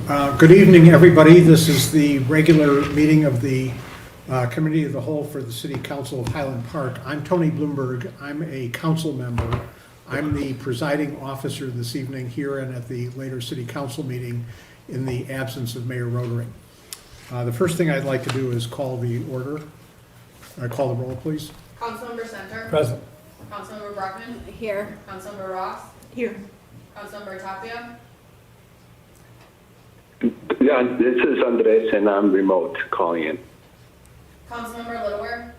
Good evening, everybody. This is the regular meeting of the Committee of the Whole for the City Council of Highland Park. I'm Tony Bloomberg. I'm a council member. I'm the presiding officer this evening here and at the later City Council meeting in the absence of Mayor Rodering. The first thing I'd like to do is call the order. Call the roll, please. Councilmember Center. Present. Councilmember Brockman. Here. Councilmember Ross. Here. Councilmember Tapia. Yeah, this is Andres, and I'm remote calling in. Councilmember Littleware.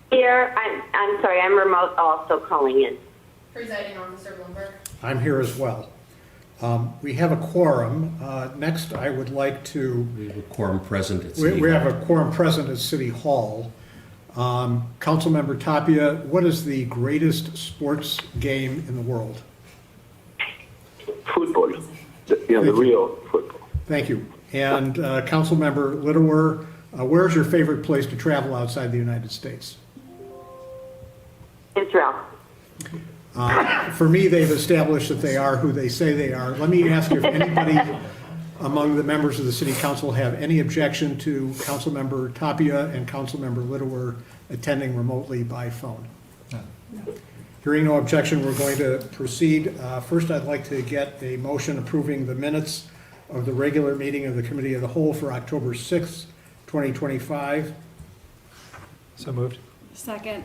Here, I'm sorry, I'm remote also calling in. Presiding Officer Bloomberg. I'm here as well. We have a quorum. Next, I would like to... We have a quorum present at City We have Hall. a quorum present at City Hall. Councilmember Tapia, what is the greatest sports game in the world? Football, the real football. Thank you. And Councilmember Littleware, where's your favorite place to travel outside the United States? Israel. For me, they've established that they are who they say they are. Let me ask you if anybody among the members of the City Council have any objection to Councilmember Tapia and Councilmember Littleware attending remotely by phone. No. Hearing no objection, we're going to proceed. First, I'd like to get a motion approving the minutes of the regular meeting of the Committee of the Whole for October 6th, 2025. So moved. Second.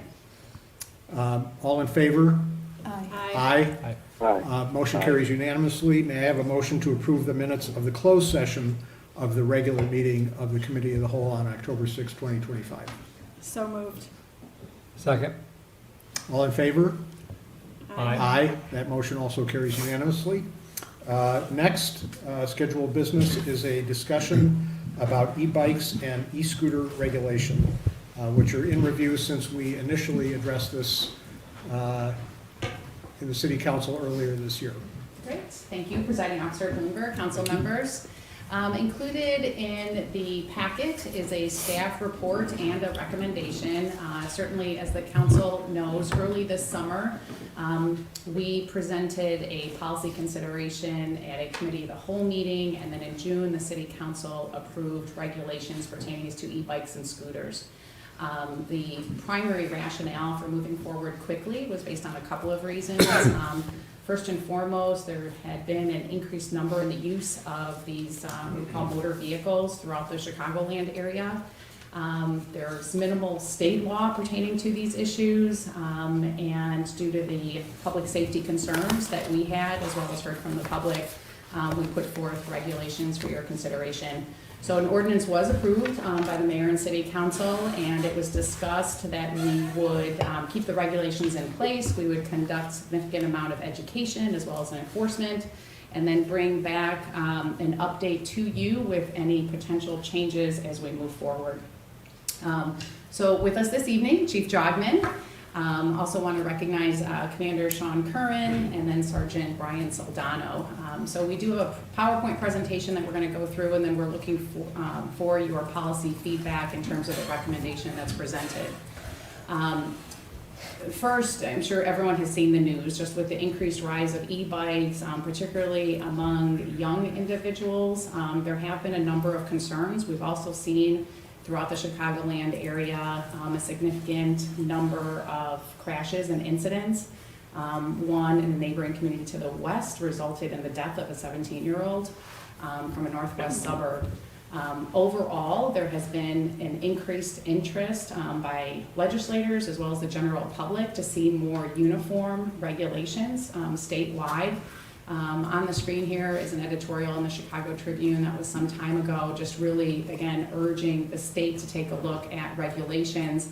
All in favor? Aye. Aye. Aye. Motion carries unanimously. May I have a motion to approve the minutes of the closed session of the regular meeting of the Committee of the Whole on October 6, 2025? So moved. Second. All in favor? Aye. Aye. That motion also carries unanimously. Next, scheduled business is a discussion about e-bikes and e-scooter regulation, which are in review since we initially addressed this in the City Council earlier this year. Great. Thank you, Presiding Officer Bloomberg, council members. Included in the packet is a staff report and a recommendation. Certainly, as the council knows, early this summer, we presented a policy consideration at a Committee of the Whole meeting, and then in June, the City Council approved regulations pertaining to e-bikes and scooters. The primary rationale for moving forward quickly was based on a couple of reasons. First and foremost, there had been an increased number in the use of these we call motor vehicles throughout the Chicagoland area. There's minimal state law pertaining to these issues, and due to the public safety concerns that we had, as well as heard from the public, we put forth regulations for your consideration. So an ordinance was approved by the mayor and city council, and it was discussed that we would keep the regulations in place. We would conduct significant amount of education as well as enforcement, and then bring back an update to you with any potential changes as we move forward. So with us this evening, Chief Jogman. Also want to recognize Commander Sean Curran and then Sergeant Brian Soldano. So we do have a PowerPoint presentation that we're going to go through, and then we're looking for your policy feedback in terms of the recommendation that's presented. First, I'm sure everyone has seen the news, just with the increased rise of e-bikes, particularly among young individuals. There have been a number of concerns. We've also seen throughout the Chicagoland area a significant number of crashes and incidents. One in the neighboring community to the west resulted in the death of a 17-year-old from a northwest suburb. Overall, there has been an increased interest by legislators as well as the general public to see more uniform regulations statewide. On the screen here is an editorial in the Chicago Tribune that was some time ago, just really, again, urging the state to take a look at regulations,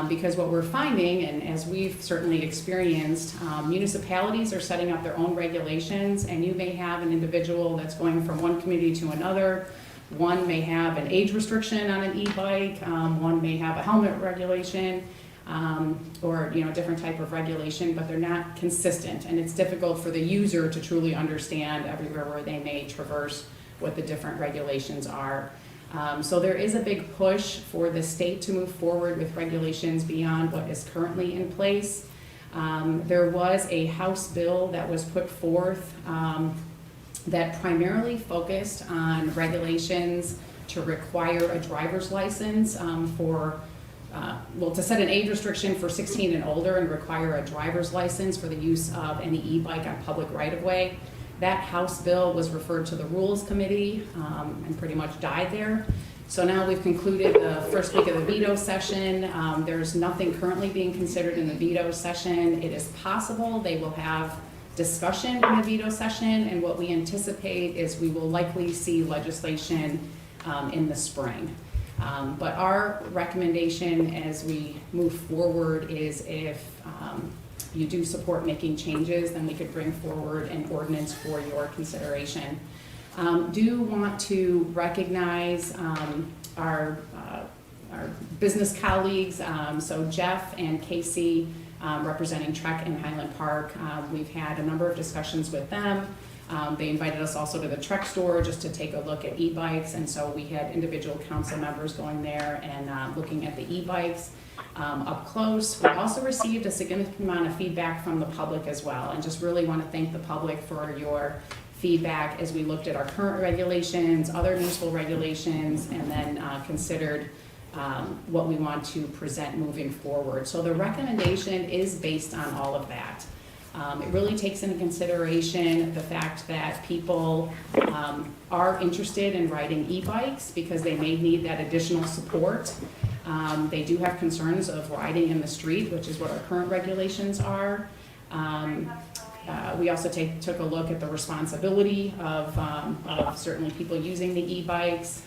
because what we're finding, and as we've certainly experienced, municipalities are setting up their own regulations, and you may have an individual that's going from one community to another. One may have an age restriction on an e-bike, one may have a helmet regulation, or different type of regulation, but they're not consistent, and it's difficult for the user to truly understand everywhere where they may traverse what the different regulations are. So there is a big push for the state to move forward with regulations beyond what is currently in place. There was a House bill that was put forth that primarily focused on regulations to require a driver's license to set an age restriction for 16 and older and require a driver's license for the use of any e-bike on public right-of-way. That House bill was referred to the Rules Committee and pretty much died there. So now we've concluded the first week of the veto session. There's nothing currently being considered in the veto session. It is possible they will have discussion in the veto session, and what we anticipate is we will likely see legislation in the spring. But our recommendation as we move forward is if you do support making changes, then we could bring forward an ordinance for your consideration. Do want to recognize our business colleagues, so Jeff and Casey representing Trek and Highland Park. We've had a number of discussions with them. They invited us also to the Trek store just to take a look at e-bikes, and so we had individual council members going there and looking at the e-bikes up close. We also received a significant amount of feedback from the public as well, and just really want to thank the public for your feedback as we looked at our current regulations, other municipal regulations, and then considered what we want to present moving forward. So the recommendation is based on all of that. It really takes into consideration the fact that people are interested in riding e-bikes because they may need that additional support. They do have concerns of riding in the street, which is what our current regulations are. We also took a look at the responsibility of certainly people using the e-bikes.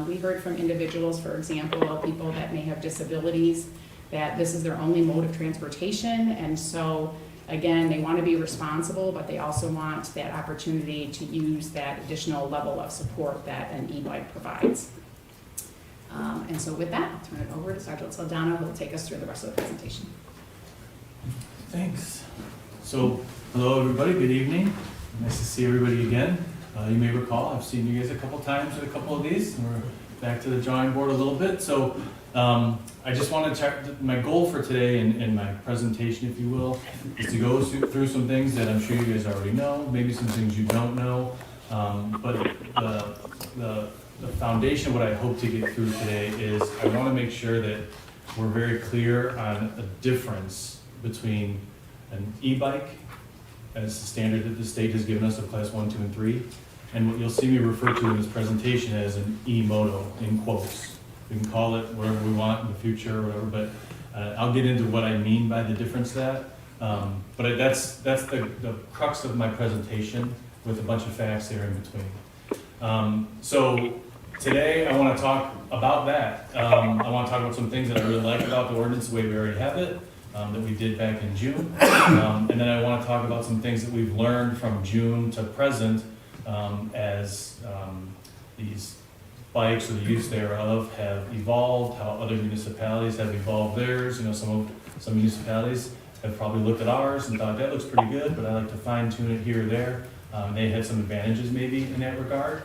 We heard from individuals, for example, people that may have disabilities, that this is their only mode of transportation, and so again, they want to be responsible, but they also want that opportunity to use that additional level of support that an e-bike provides. And so with that, I'll turn it over to Sergeant Saldana, who will take us through the rest of the presentation. Thanks. So, hello everybody, good evening. Nice to see everybody again. You may recall, I've seen you guys a couple times at a couple of these, and we're back to the drawing board a little bit. So, I just want to check, my goal for today in my presentation, if you will, is to go through some things that I'm sure you guys already know, maybe some things you don't know, but the foundation of what I hope to get through today is I want to make sure that we're very clear on a difference between an e-bike as the standard that the state has given us of class 1, 2, and 3, and what you'll see me refer to in this presentation as an e-moto, in quotes. We can call it whatever we want in the future or whatever, but I'll get into what I mean by the difference of that. But that's the crux of my presentation with a bunch of facts there in between. So today I want to talk about that. I want to talk about some things that I really like about the ordinance, the way we already have it, that we did back in June. And then I want to talk about some things that we've learned from June to present as these bikes or the use thereof have evolved, how other municipalities have evolved theirs. You know, some municipalities have probably looked at ours and thought that looks pretty good, but I like to fine tune it here or there. They had some advantages maybe in that regard.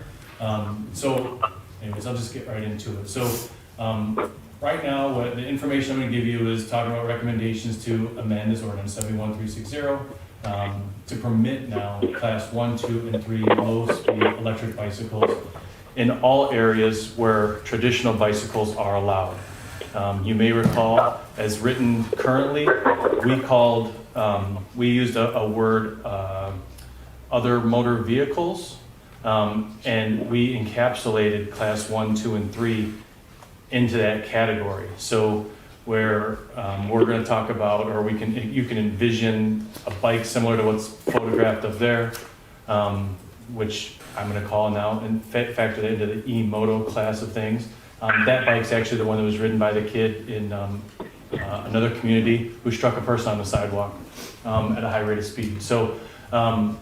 So anyways, I'll just get right into it. So right now, what the information I'm going to give you is talking about recommendations to amend this ordinance 71360 to permit now class 1, 2, and 3 low-speed electric bicycles in all areas where traditional bicycles are allowed. You may recall, as written currently, we used a word, other motor vehicles, and we encapsulated class 1, 2, and 3 into that category. So where we're going to talk about, or you can envision a bike similar to what's photographed up there, which I'm going to call now and factor that into the e-moto class of things. That bike's actually the one that was ridden by the kid in another community who struck a person on the sidewalk at a high rate of speed. So I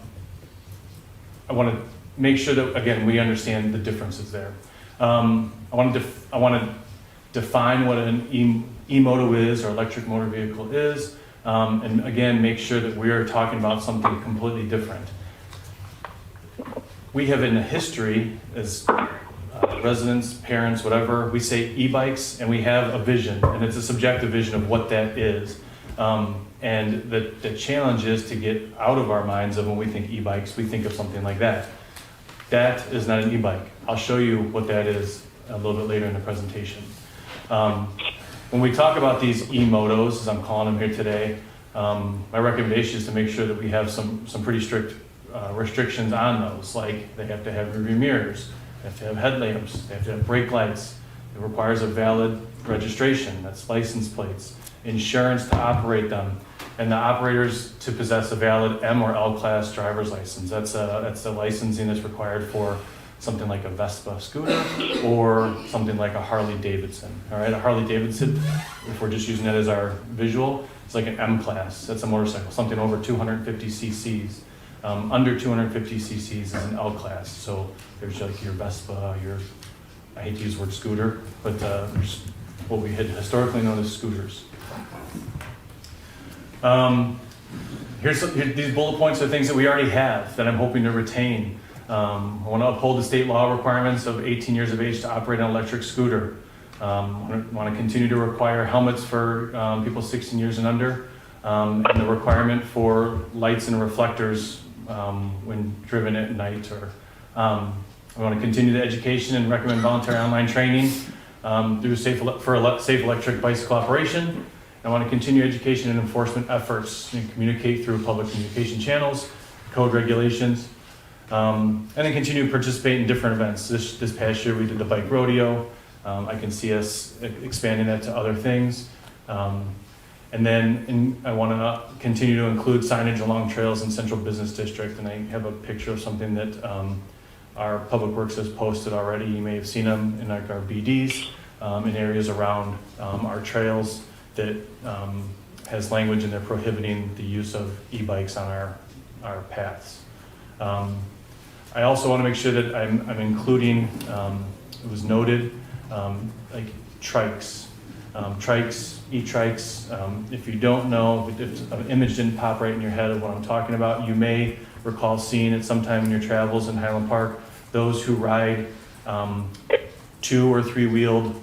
want to make sure that, again, we understand the differences there. I want to define what an e-moto is, or electric motor vehicle is, and again, make sure that we're talking about something completely different. We have in the history, as residents, parents, whatever, we say e-bikes, and we have a vision, and it's a subjective vision of what that is. And the challenge is to get out of our minds of when we think e-bikes, we think of something like that. That is not an e-bike. I'll show you what that is a little bit later in the presentation. When we talk about these e-motos, as I'm calling them here today, my recommendation is to make sure that we have some pretty strict restrictions on those, like they have to have rear mirrors, they have to have headlamps, they have to have brake lights. It requires a valid registration, that's license plates, insurance to operate them, and the operators to possess a valid M or L class driver's license. That's the licensing that's required for something like a Vespa scooter or something like a Harley Davidson. All right, a Harley Davidson, if we're just using that as our visual, it's like an M class. That's a motorcycle, something over 250 cc's. Under 250 cc's is an L class. So there's like your Vespa, I hate to use the word scooter, but there's what we had historically known as scooters. These bullet points are things that we already have that I'm hoping to retain. I want to uphold the state law requirements of 18 years of age to operate an electric scooter. I want to continue to require helmets for people 16 years and under, and the requirement for lights and reflectors when driven at night. I want to continue the education and recommend voluntary online training through safe electric bicycle operation. I want to continue education and enforcement efforts and communicate through public communication channels, code regulations, and then continue to participate in different events. This past year we did the bike rodeo. I can see us expanding that to other things. And then I want to continue to include signage along trails in Central Business District. And I have a picture of something that our Public Works has posted already. You may have seen them in like our BDs in areas around our trails that has language in there prohibiting the use of e-bikes on our paths. I also want to make sure that I'm including, it was noted, like trikes. E-trikes. If you don't know, if an image didn't pop right in your head of what I'm talking about, you may recall seeing it sometime in your travels in Highland Park, those who ride 2 or 3 wheeled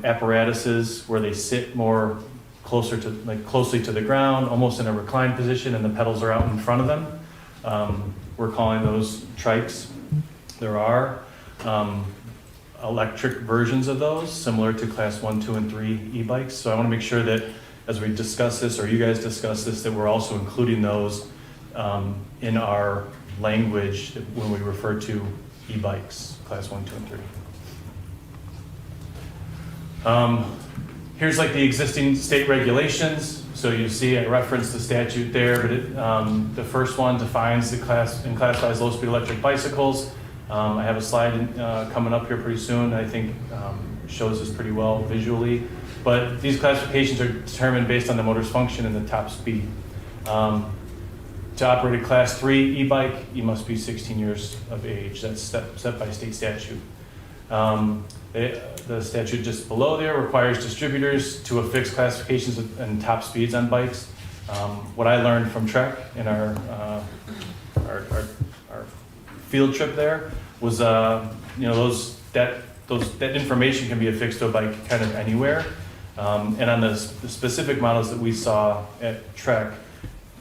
apparatuses where they sit more closely to the ground, almost in a reclined position, and the pedals are out in front of them. We're calling those trikes. There are electric versions of those, similar to class 1, 2, and 3 e-bikes. So I want to make sure that as we discuss this, or you guys discuss this, that we're also including those in our language when we refer to e-bikes, class 1, 2, and 3. Here's like the existing state regulations. So you see I referenced the statute there, but the first one defines and classifies low-speed electric bicycles. I have a slide coming up here pretty soon that I think shows this pretty well visually. But these classifications are determined based on the motor's function and the top speed. To operate a class 3 e-bike, you must be 16 years of age. That's set by state statute. The statute just below there requires distributors to affix classifications and top speeds on bikes. What I learned from Trek in our field trip there was, that information can be affixed to a bike kind of anywhere. And on the specific models that we saw at Trek,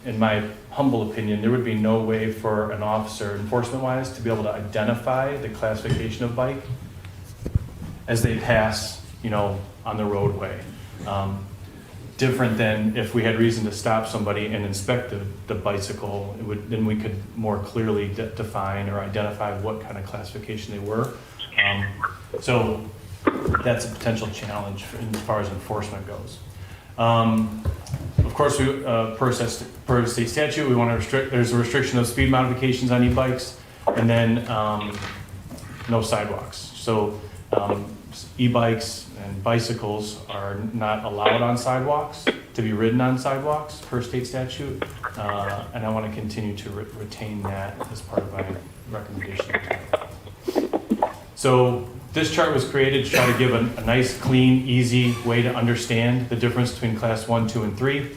in my humble opinion, there would be no way for an officer, enforcement-wise, to be able to identify the classification of bike as they pass, on the roadway. Different than if we had reason to stop somebody and inspect the bicycle, then we could more clearly define or identify what kind of classification they were. So that's a potential challenge as far as enforcement goes. Of course, per state statute, we want to restrict. There's a restriction of speed modifications on e-bikes, and then no sidewalks. So e-bikes and bicycles are not allowed on sidewalks, to be ridden on sidewalks per state statute, and I want to continue to retain that as part of my recommendation. So this chart was created to try to give a nice, clean, easy way to understand the difference between class 1, 2, and 3.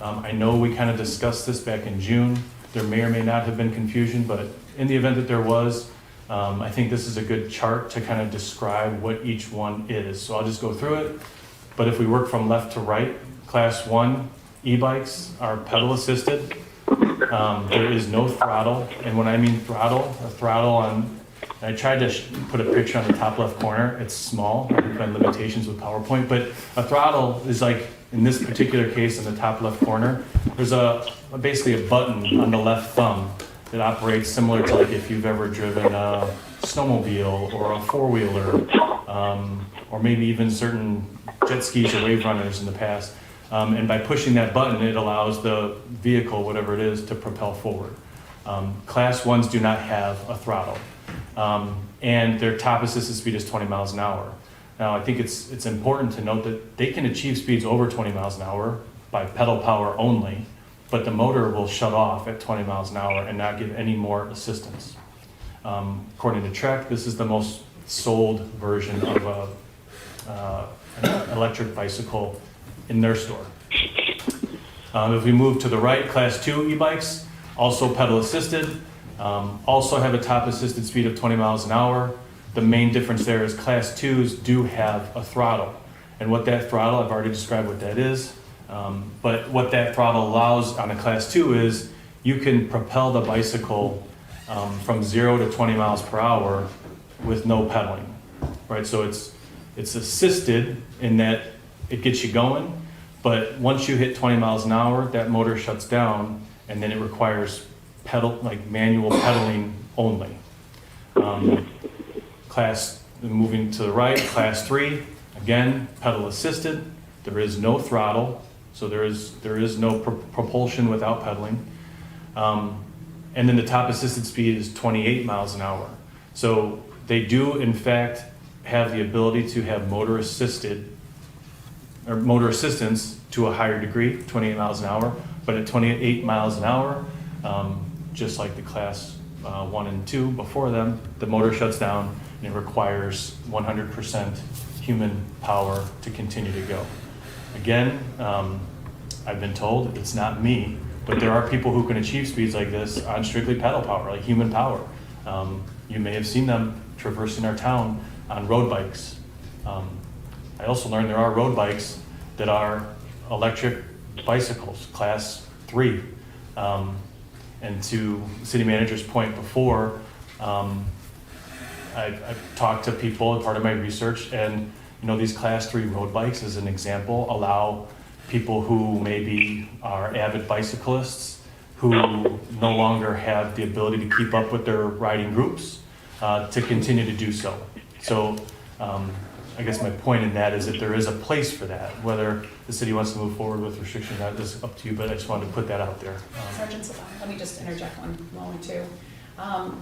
I know we kind of discussed this back in June. There may or may not have been confusion, but in the event that there was, I think this is a good chart to kind of describe what each one is. So I'll just go through it. But if we work from left to right, class 1 e-bikes are pedal assisted. There is no throttle, and when I mean throttle, a throttle on, I tried to put a picture on the top left corner. It's small, there's been limitations with PowerPoint, but a throttle is like, in this particular case, in the top left corner, there's basically a button on the left thumb that operates similar to like if you've ever driven a snowmobile or a four-wheeler, or maybe even certain jet skis or wave runners in the past. And by pushing that button, it allows the vehicle, whatever it is, to propel forward. Class 1s do not have a throttle, and their top assisted speed is 20 miles an hour. Now, I think it's important to note that they can achieve speeds over 20 miles an hour by pedal power only, but the motor will shut off at 20 miles an hour and not give any more assistance. According to Trek, this is the most sold version of an electric bicycle in their store. If we move to the right, Class 2 e-bikes, also pedal assisted, also have a top assisted speed of 20 miles an hour. The main difference there is Class 2s do have a throttle. And what that throttle, I've already described what that is, but what that throttle allows on a Class 2 is you can propel the bicycle from 0 to 20 miles per hour with no pedaling, right? So it's assisted in that it gets you going, but once you hit 20 miles an hour, that motor shuts down, and then it requires manual pedaling only. Moving to the right, Class 3, again, pedal assisted. There is no throttle, so there is no propulsion without pedaling. And then the top assisted speed is 28 miles an hour. So they do, in fact, have the ability to have motor assistance to a higher degree, 28 miles an hour. But at 28 miles an hour, just like the Class 1 and 2 before them, the motor shuts down and it requires 100% human power to continue to go. Again, I've been told it's not me, but there are people who can achieve speeds like this on strictly pedal power, like human power. You may have seen them traversing our town on road bikes. I also learned there are road bikes that are electric bicycles, Class 3. And to city manager's point before, I've talked to people as part of my research, and these Class 3 road bikes, as an example, allow people who maybe are avid bicyclists who no longer have the ability to keep up with their riding groups to continue to do so. So I guess my point in that is that there is a place for that. Whether the city wants to move forward with restrictions or not is up to you, but I just wanted to put that out there. Sergeant Savon, let me just interject one moment too.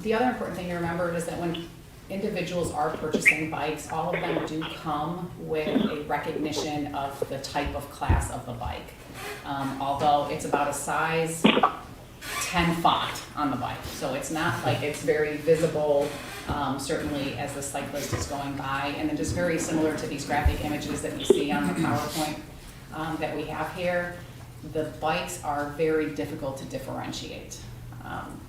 The other important thing to remember is that when individuals are purchasing bikes, all of them do come with a recognition of the type of class of the bike. Although it's about a size 10 font on the bike. So it's not like it's very visible, certainly as the cyclist is going by. And then just very similar to these graphic images that you see on the PowerPoint that we have here, the bikes are very difficult to differentiate.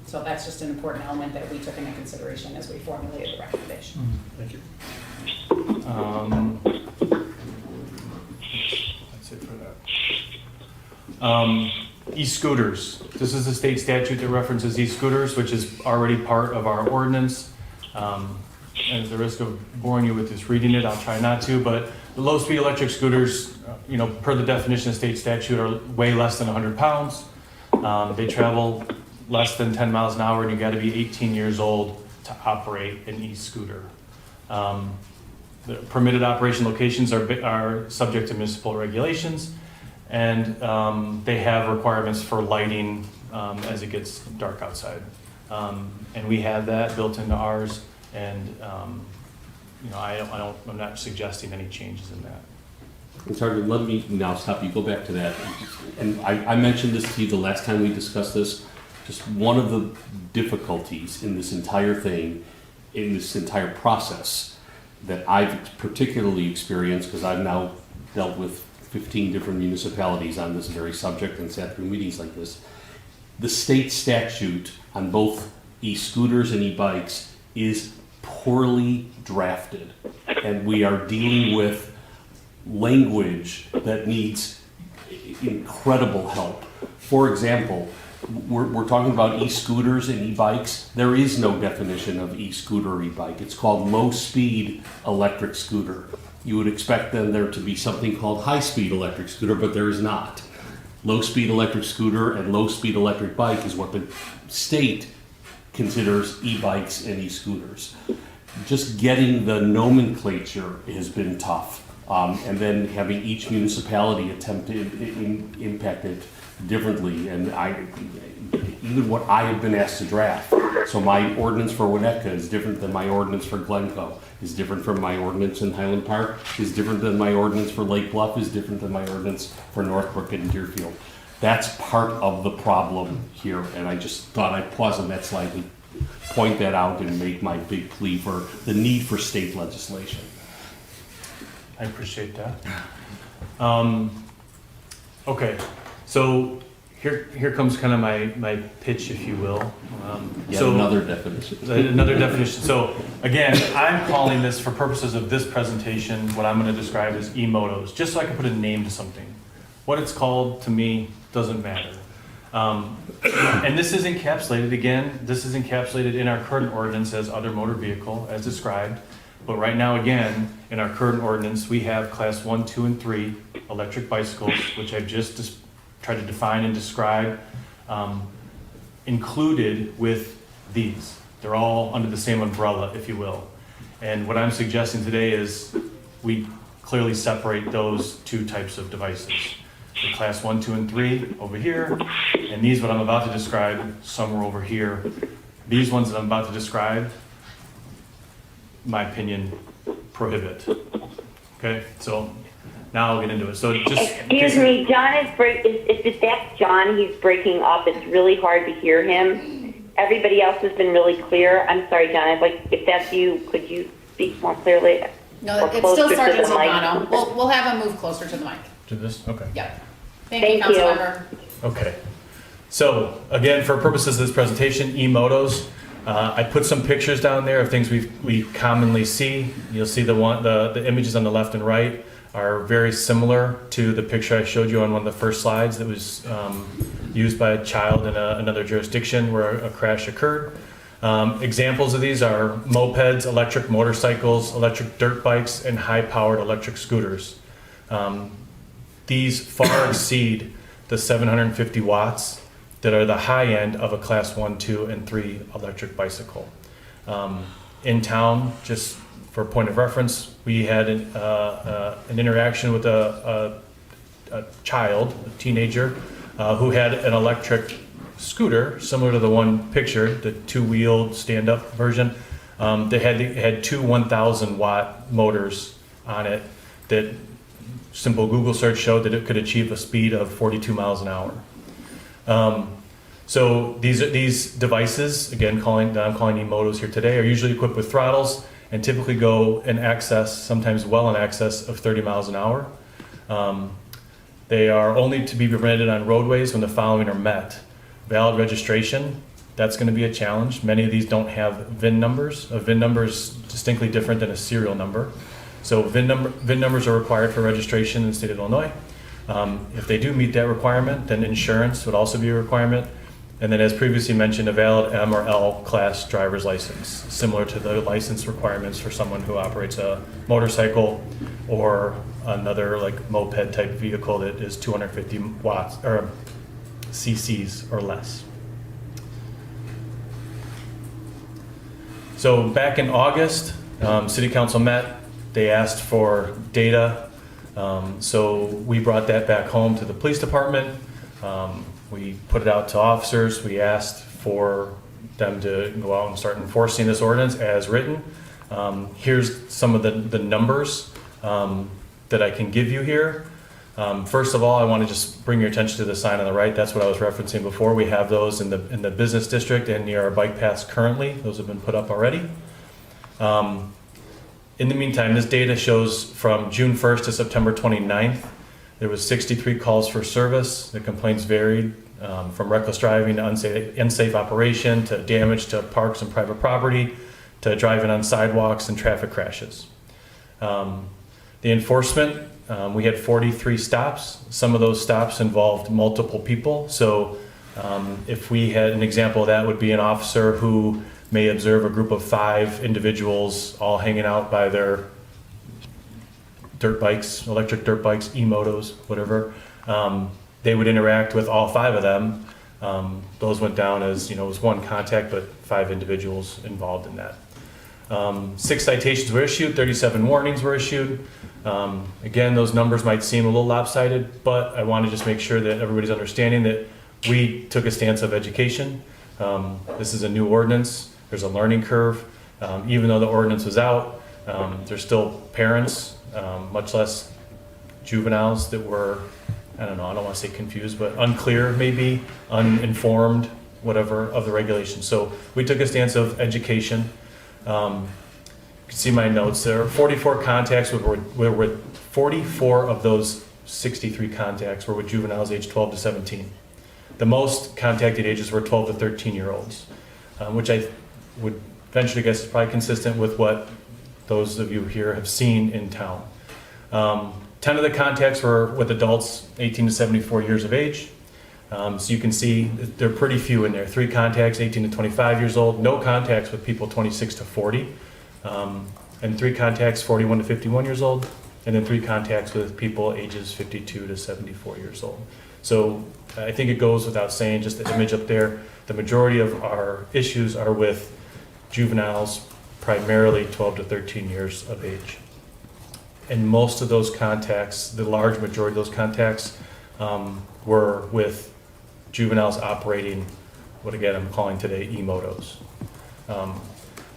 So that's just an important element that we took into consideration as we formulated the recommendation. Thank you. That's it for that. E-scooters. This is a state statute that references e-scooters, which is already part of our ordinance. And at the risk of boring you with just reading it, I'll try not to, but the low-speed electric scooters, per the definition of state statute, are weigh less than 100 pounds. They travel less than 10 miles an hour, and you got to be 18 years old to operate an e-scooter. The permitted operation locations are subject to municipal regulations, and they have requirements for lighting as it gets dark outside. And we have that built into ours, and I'm not suggesting any changes in that. And Sergeant, let me now stop you, go back to that. And I mentioned this to you the last time we discussed this. Just one of the difficulties in this entire thing, in this entire process, that I've particularly experienced, because I've now dealt with 15 different municipalities on this very subject and sat through meetings like this. The state statute on both e-scooters and e-bikes is poorly drafted, and we are dealing with language that needs incredible help. For example, we're talking about e-scooters and e-bikes. There is no definition of e-scooter or e-bike. It's called low-speed electric scooter. You would expect then there to be something called high-speed electric scooter, but there is not. Low-speed electric scooter and low-speed electric bike is what the state considers e-bikes and e-scooters. Just getting the nomenclature has been tough. And then having each municipality attempt to impact it differently. And even what I have been asked to draft. So my ordinance for Winnetka is different than my ordinance for Glencoe, is different from my ordinance in Highland Park, is different than my ordinance for Lake Bluff, is different than my ordinance for Northbrook and Deerfield. That's part of the problem here. And I just thought I'd pause on that slide to point that out and make my big plea for the need for state legislation. I appreciate that. Okay, so here comes kind of my pitch, if you will. Yet So another definition. another definition. So again, I'm calling this, for purposes of this presentation, what I'm going to describe as e-motos, just so I can put a name to something. What it's called, to me, doesn't matter. And this is encapsulated, again, this is encapsulated in our current ordinance as other motor vehicle, as described. But right now, again, in our current ordinance, we have class 1, 2, and 3 electric bicycles, which I've just tried to define and describe, included with these. They're all under the same umbrella, if you will. And what I'm suggesting today is we clearly separate those two types of devices. The class 1, 2, and 3 over here, and these, what I'm about to describe, somewhere over here. These ones that I'm about to describe, my opinion, prohibit. Okay, so now I'll get into it. So just Excuse me, John is if that's John, he's breaking up. It's really hard to hear him. Everybody else has been really clear. I'm sorry, John. I'd like, if that's you, could you speak more clearly? No, Or it's closer still to Sergeant the mic? Silvano. We'll have him move closer to the mic. do this, okay. Yep. Thank you, Thank you. Councilmember. Okay. So again, for purposes of this presentation, e-motos. I put some pictures down there of things we commonly see. You'll see the images on the left and right are very similar to the picture I showed you on one of the first slides that was used by a child in another jurisdiction where a crash occurred. Examples of these are mopeds, electric motorcycles, electric dirt bikes, and high-powered electric scooters. These far exceed the 750 watts that are the high end of a class 1, 2, and 3 electric bicycle. In town, just for a point of reference, we had an interaction with a child, a teenager, who had an electric scooter similar to the one pictured, the two-wheeled stand-up version. They had two 1,000 watt motors on it that simple Google search showed that it could achieve a speed of 42 miles an hour. So these devices, again, I'm calling e-motos here today, are usually equipped with throttles and typically go in excess, sometimes well in excess of 30 miles an hour. They are only to be permitted on roadways when the following are met. Valid registration, that's going to be a challenge. Many of these don't have VIN numbers. A VIN number is distinctly different than a serial number. So VIN numbers are required for registration in the state of Illinois. If they do meet that requirement, then insurance would also be a requirement. And then as previously mentioned, a valid M or L class driver's license, similar to the license requirements for someone who operates a motorcycle or another like moped type vehicle that is 250 watts or cc's or less. So back in August, City Council met. They asked for data. So we brought that back home to the police department. We put it out to officers. We asked for them to go out and start enforcing this ordinance as written. Here's some of the numbers that I can give you here. First of all, I want to just bring your attention to the sign on the right. That's what I was referencing before. We have those in the business district and near our bike paths currently. Those have been put up already. In the meantime, this data shows from June 1st to September 29th, there was 63 calls for service. The complaints varied from reckless driving to unsafe operation to damage to parks and private property to driving on sidewalks and traffic crashes. The enforcement, we had 43 stops. Some of those stops involved multiple people. So If we had an example of that, would be an officer who may observe a group of 5 individuals all hanging out by their dirt bikes, electric dirt bikes, e-motos, whatever. They would interact with all 5 of them. Those went down as, it was 1 contact, but 5 individuals involved in that. 6 citations were issued, 37 warnings were issued. Again, those numbers might seem a little lopsided, but I want to just make sure that everybody's understanding that we took a stance of education. This is a new ordinance. There's a learning curve. Even though the ordinance was out, there's still parents, much less juveniles that were, I don't want to say confused, but unclear maybe, uninformed, whatever, of the regulations. So we took a stance of education. You can see my notes. There are 44 contacts where 44 of those 63 contacts were with juveniles aged 12 to 17. The most contacted ages were 12 to 13-year-olds, which I would venture to guess is probably consistent with what those of you here have seen in town. 10 of the contacts were with adults 18 to 74 years of age. So you can see there are pretty few in there. 3 contacts, 18 to 25 years old. No contacts with people 26 to 40. And 3 contacts, 41 to 51 years old. And then 3 contacts with people ages 52 to 74 years old. So I think it goes without saying, just the image up there, the majority of our issues are with juveniles, primarily 12 to 13 years of age. And most of those contacts, the large majority of those contacts, were with juveniles operating what, again, I'm calling today e-motos.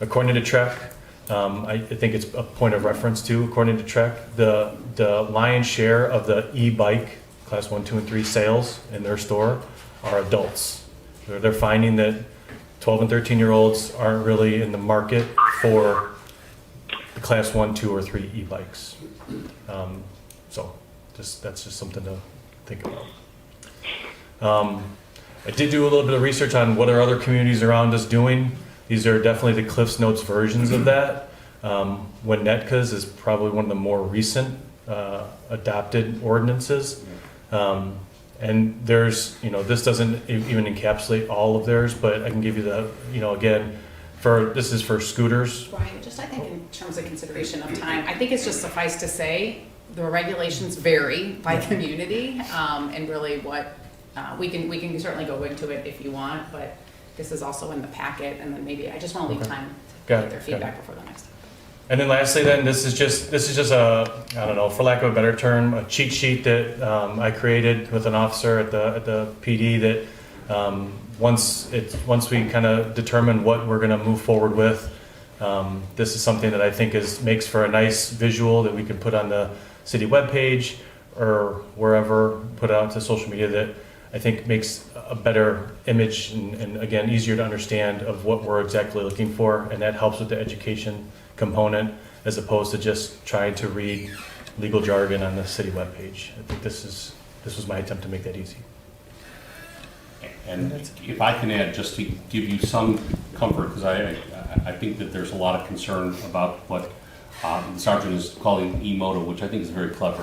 According to TREC, I think it's a point of reference too, according to TREC, the lion's share of the e-bike class 1, 2, and 3 sales in their store are adults. They're finding that 12 and 13-year-olds aren't really in the market for the class 1, 2, or 3 e-bikes. So that's just something to think about. I did do a little bit of research on what are other communities around us doing. These are definitely the Cliffs Notes versions of that. Winnetka's is probably one of the more recent adopted ordinances. And there's, this doesn't even encapsulate all of theirs, but I can give you the, again, this is for scooters. Brian, I think in terms of consideration of time, I think it's just suffice to say, the regulations vary by community, and really what, we can certainly go into it if you want, but this is also in the packet, and then maybe, I just want to leave time to get their feedback before the next time. And then lastly, then this is just a, I don't know, for lack of a better term, a cheat sheet that I created with an officer at the PD that once we kind of determine what we're going to move forward with, this is something that I think makes for a nice visual that we can put on the city webpage or wherever, put out to social media, that I think makes a better image and again, easier to understand of what we're exactly looking for, and that helps with the education component as opposed to just trying to read legal jargon on the city webpage. I think this was my attempt to make that easy. And if I can add, just to give you some comfort, because I think that there's a lot of concern about what the sergeant is calling e-moto, which I think is very clever.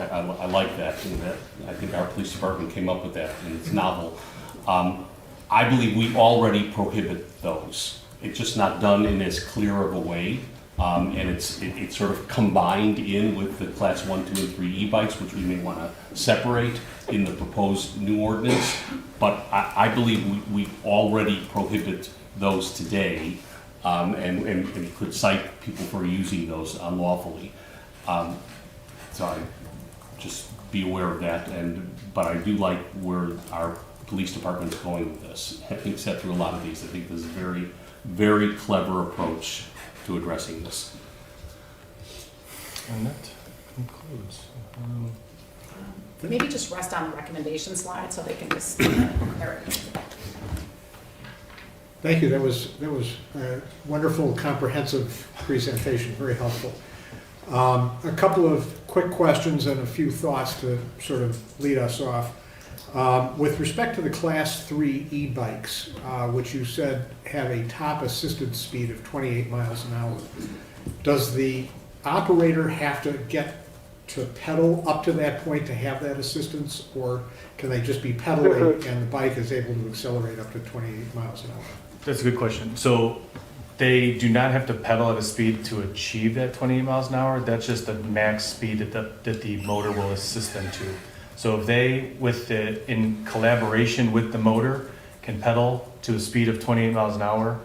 I like that, and that I think our police department came up with that, and it's novel. I believe we already prohibit those. It's just not done in as clear of a way, and it's sort of combined in with the class 1, 2, and 3 e-bikes, which we may want to separate in the proposed new ordinance. But I believe we already prohibit those today, and could cite people for using those unlawfully. So I just be aware of that. But I do like where our police department is going with this. Having sat through a lot of these, I think this is a very, very clever approach to addressing this. And that concludes. Maybe just rest on the recommendation slide so they can just, there it is. Thank you. That was a wonderful, comprehensive presentation, very helpful. A couple of quick questions and a few thoughts to sort of lead us off. With respect to the Class 3 e-bikes, which you said have a top assisted speed of 28 miles an hour, does the operator have to get to pedal up to that point to have that assistance? Or can they just be pedaling and the bike is able to accelerate up to 28 miles an hour? That's a good question. So they do not have to pedal at a speed to achieve that 28 miles an hour. That's just the max speed that the motor will assist them to. So if they, in collaboration with the motor, can pedal to a speed of 28 miles an hour,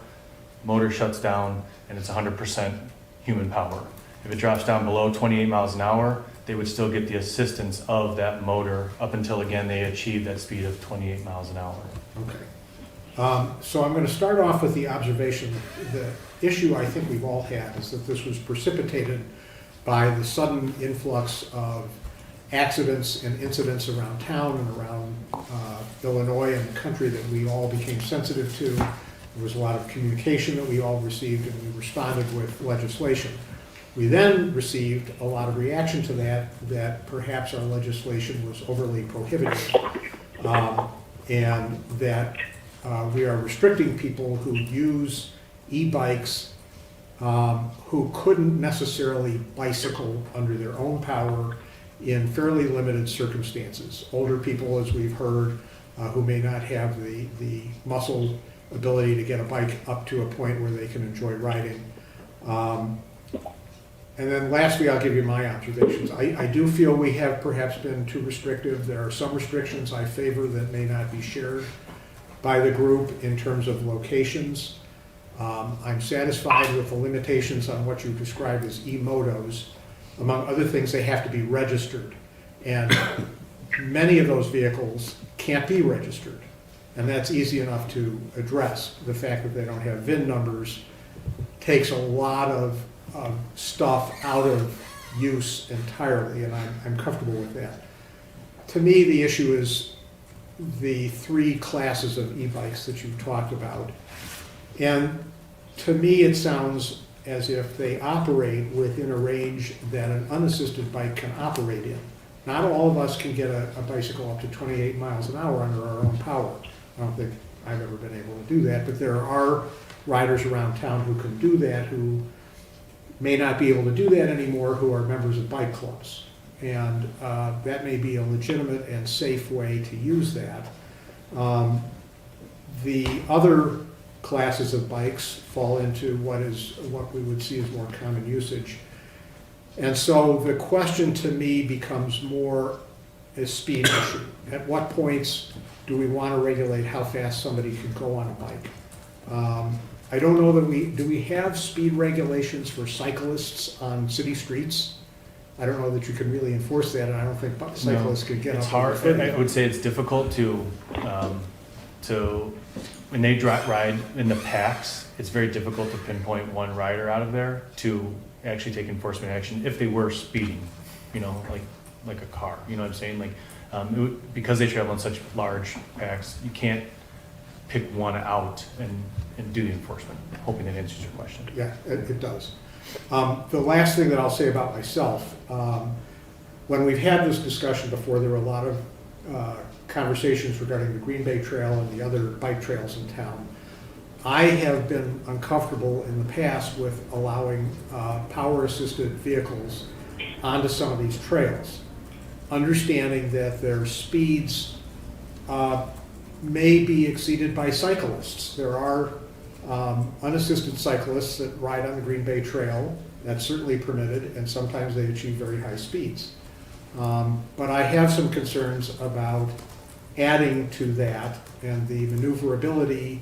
motor shuts down and it's 100% human power. If it drops down below 28 miles an hour, they would still get the assistance of that motor up until, again, they achieve that speed of 28 miles an hour. Okay. So I'm going to start off with the observation. The issue I think we've all had is that this was precipitated by the sudden influx of accidents and incidents around town and around Illinois and the country that we all became sensitive to. There was a lot of communication that we all received, and we responded with legislation. We then received a lot of reaction to that perhaps our legislation was overly prohibitive, and that we are restricting people who use e-bikes who couldn't necessarily bicycle under their own power in fairly limited circumstances. Older people, as we've heard, who may not have the muscle ability to get a bike up to a point where they can enjoy riding. And then lastly, I'll give you my observations. I do feel we have perhaps been too restrictive. There are some restrictions I favor that may not be shared by the group in terms of locations. I'm satisfied with the limitations on what you described as e-motos. Among other things, they have to be registered. And many of those vehicles can't be registered. And that's easy enough to address. The fact that they don't have VIN numbers takes a lot of stuff out of use entirely, and I'm comfortable with that. To me, the issue is the three classes of e-bikes that you've talked about. And to me, it sounds as if they operate within a range that an unassisted bike can operate in. Not all of us can get a bicycle up to 28 miles an hour under our own power. I don't think I've ever been able to do that, but there are riders around town who can do that, who may not be able to do that anymore, who are members of bike clubs. And that may be a legitimate and safe way to use that. The other classes of bikes fall into what we would see as more common usage. And so the question to me becomes more a speed issue. At what points do we want to regulate how fast somebody can go on a bike? I don't know that do we have speed regulations for cyclists on city streets? I don't know that you can really enforce that, and I don't think cyclists could get up. It's hard. I would say it's difficult to when they ride in the packs, it's very difficult to pinpoint one rider out of there to actually take enforcement action if they were speeding, like a car, you know what I'm saying? Like, because they travel in such large packs, you can't pick one out and do the enforcement. Hoping that answers your question. Yeah, it does. The last thing that I'll say about myself, when we've had this discussion before, there were a lot of conversations regarding the Green Bay Trail and the other bike trails in town. I have been uncomfortable in the past with allowing power-assisted vehicles onto some of these trails, understanding that their speeds may be exceeded by cyclists. There are unassisted cyclists that ride on the Green Bay Trail. That's certainly permitted, and sometimes they achieve very high speeds. But I have some concerns about adding to that and the maneuverability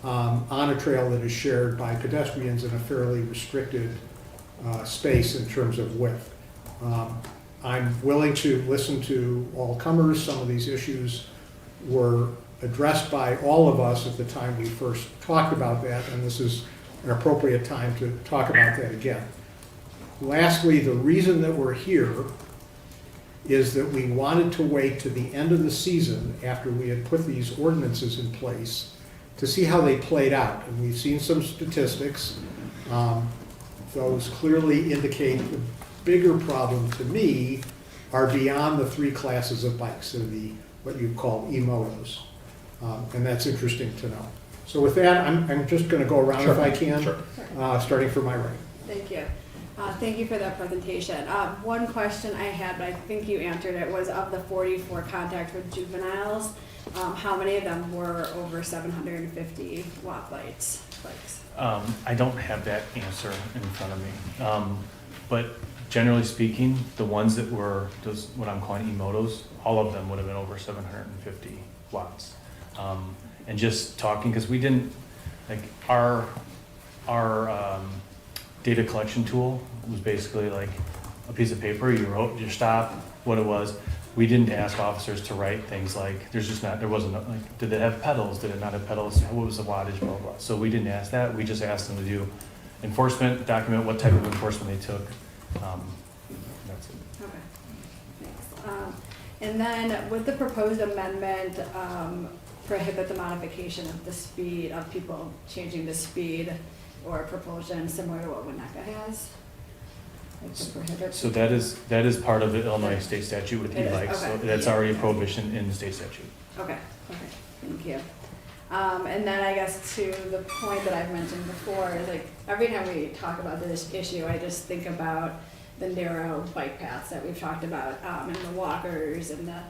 on a trail that is shared by pedestrians in a fairly restricted space in terms of width. I'm willing to listen to all comers. Some of these issues were addressed by all of us at the time we first talked about that, and this is an appropriate time to talk about that again. Lastly, the reason that we're here is that we wanted to wait to the end of the season after we had put these ordinances in place to see how they played out. And we've seen some statistics. Those clearly indicate the bigger problem to me are beyond the three classes of bikes, so what you call e-motos. And that's interesting to know. So with that, I'm just going to go around if I can, starting from my right. Thank you. Thank you for that presentation. One question I had, but I think you answered it, was of the 44 contacts with juveniles, how many of them were over 750 watt lights? I don't have that answer in front of me. But generally speaking, the ones that were those, what I'm calling emotos, all of them would have been over 750 watts. And just talking, because we didn't, like, our data collection tool was basically like a piece of paper. You wrote your stop, what it was. We didn't ask officers to write things like, there wasn't, like, did it have pedals? Did it not have pedals? What was the wattage, blah, blah, blah. So we didn't ask that. We just asked them to do enforcement, document what type of enforcement they took. That's it. Okay, thanks. And then with the proposed amendment, prohibit the modification of the speed of people changing the speed or propulsion similar to what Winnetka has? Like to prohibit. So that is part of the Illinois state statute with It is, e-bikes. So okay. that's already a prohibition in the state statute. Okay, thank you. And then I guess to the point that I've mentioned before, is like every time we talk about this issue, I just think about the narrow bike paths that we've talked about, and the walkers and the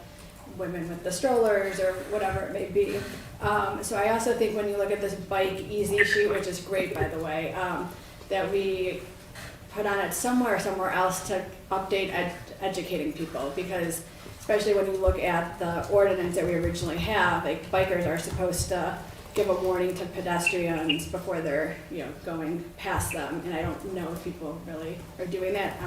women with the strollers or whatever it may be. So I also think when you look at this bike easy sheet, which is great by the way, that we put on it somewhere else to update educating people, because especially when you look at the ordinance that we originally have, like bikers are supposed to give a warning to pedestrians before they're, going past them, and I don't know if people really are doing that.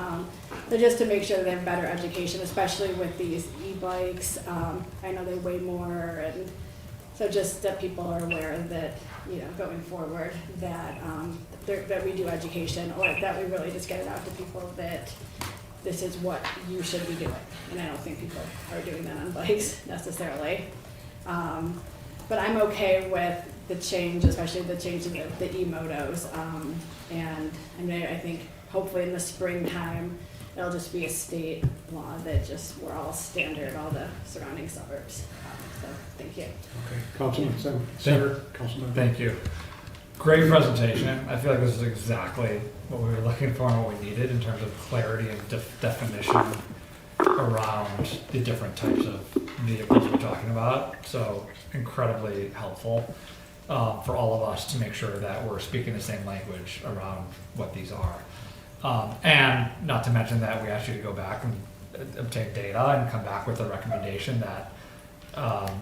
So just to make sure that they have better education, especially with these e-bikes, I know they weigh more, and so just that people are aware that, going forward, that that we do education, or that we really just get it out to people that this is what you should be doing. And I don't think people are doing that on bikes necessarily. But I'm okay with the change, especially the change in the e-motos. And I think hopefully in the springtime, it'll just be a state law that just, we're all standard, all the surrounding suburbs. So thank you. Okay, Councilman Center, Councilman. Thank you. Great presentation. I feel like this is exactly what we were looking for and what we needed in terms of clarity and definition around the different types of vehicles we're talking about. So incredibly helpful for all of us to make sure that we're speaking the same language around what these are. And not to mention that we asked you to go back and obtain data and come back with a recommendation that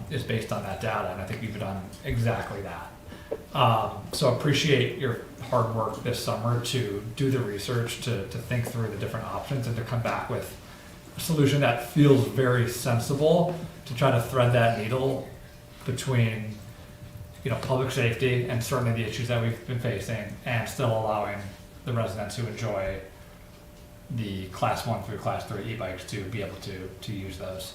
is based on that data. And I think you've done exactly that. So appreciate your hard work this summer to do the research, to think through the different options, and to come back with a solution that feels very sensible to try to thread that needle between, public safety and certainly the issues that we've been facing, and still allowing the residents who enjoy the class 1 through class 3 e-bikes to be able to use those.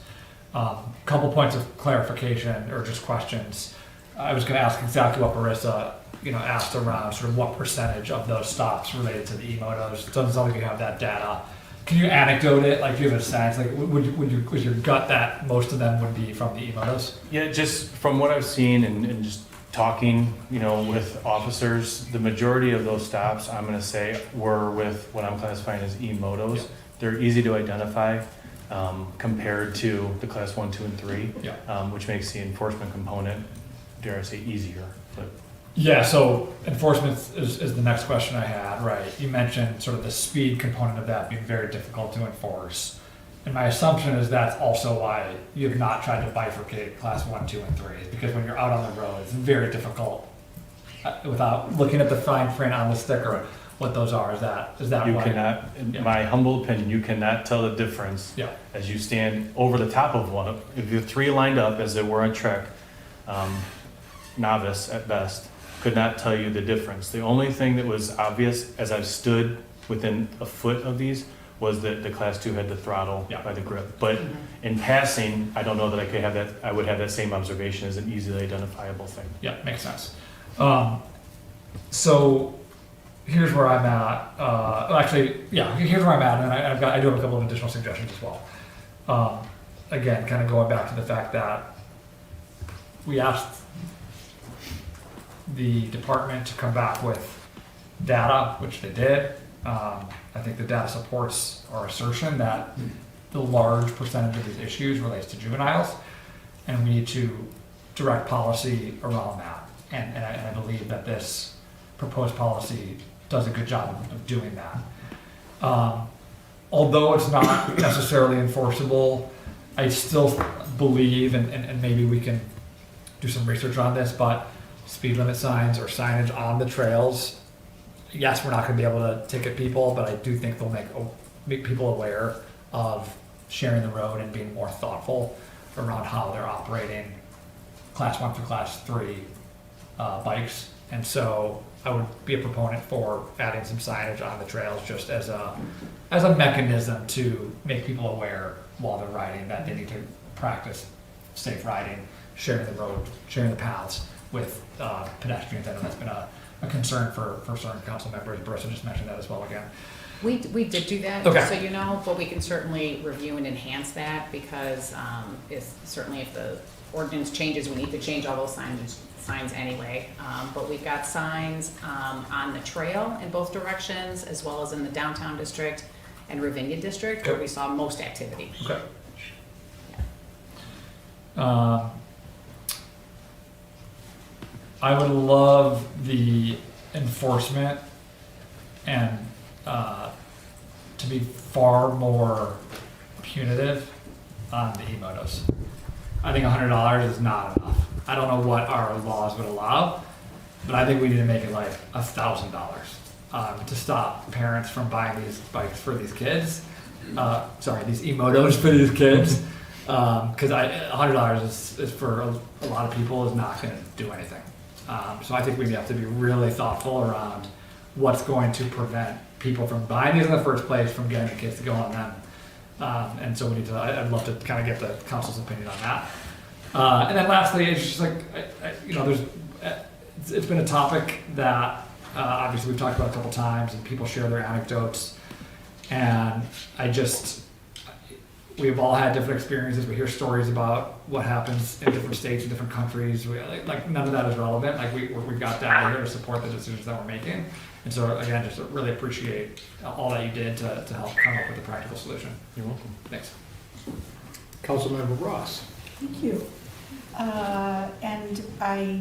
Couple points of clarification or just questions. I was going to ask exactly what Marissa, asked around sort of what percentage of those stops related to the e-motos. It doesn't sound like you have that data. Can you anecdote it? Like, do you have a sense? Like, was your gut that most of them would be from the e-motos? Yeah, just from what I've seen and just talking, with officers, the majority of those stops, I'm going to say, were with what I'm classifying as e-motos. Yep. They're easy to identify compared to the class 1, 2, and 3, Yeah. which makes the enforcement component, dare I say, easier. But Yeah, so enforcement is the next question I had, right? You mentioned sort of the speed component of that being very difficult to enforce. And my assumption is that's also why you have not tried to bifurcate class 1, 2, and 3, is because when you're out on the road, it's very difficult without looking at the fine print on the sticker what those are. Is that you why? cannot, in my humble opinion, you cannot tell the difference Yeah. as you stand over the top of one. If you have 3 lined up as they were on Trek, novice at best, could not tell you the difference. The only thing that was obvious as I stood within a foot of these was that the class 2 had the throttle by the grip. But in passing, I don't know that I would have that same observation as an easily identifiable thing. Yeah, makes sense. So here's where I'm at. Here's where I'm at, and I do have a couple of additional suggestions as well. Again, kind of going back to the fact that we asked the department to come back with data, which they did. I think the data supports our assertion that the large percentage of these issues relates to juveniles, and we need to direct policy around that. And I believe that this proposed policy does a good job of doing that. Although it's not necessarily enforceable, I still believe, and maybe we can do some research on this, but speed limit signs or signage on the trails, yes, we're not gonna be able to ticket people, but I do think they'll make people aware of sharing the road and being more thoughtful around how they're operating class 1 through class 3 bikes. And so I would be a proponent for adding some signage on the trails just as a mechanism to make people aware while they're riding that they need to practice safe riding, sharing the road, sharing the paths with pedestrians. I know that's been a concern for certain council members. Marissa just mentioned that as well again. We did do that, Okay. just so you know, but we can certainly review and enhance that because certainly if the ordinance changes, we need to change all those signs anyway. But we've got signs on the trail in both directions, as well as in the downtown district and Ravinia district, where we saw most activity. Okay. I would love the enforcement and to be far more punitive on the e-motos. I think $100 is not enough. I don't know what our laws would allow, but I think we need to make it like $1,000 to stop parents from buying these bikes for these kids. These e-motos for these kids. Because $100 is for a lot of people is not going to do anything. So I think we have to be really thoughtful around what's going to prevent people from buying these in the first place, from getting the kids to go on them. And so we need to, I'd love to kind of get the council's opinion on that. And then lastly, it's just like, it's been a topic that obviously we've talked about a couple times, and people share their anecdotes. And we've all had different experiences. We hear stories about what happens in different states and different countries. Like none of that is relevant. Like we've got data here to support the decisions that we're making. And so again, just really appreciate all that you did to help come up with a practical solution. You're welcome. Thanks. Councilmember Ross. Thank you. And I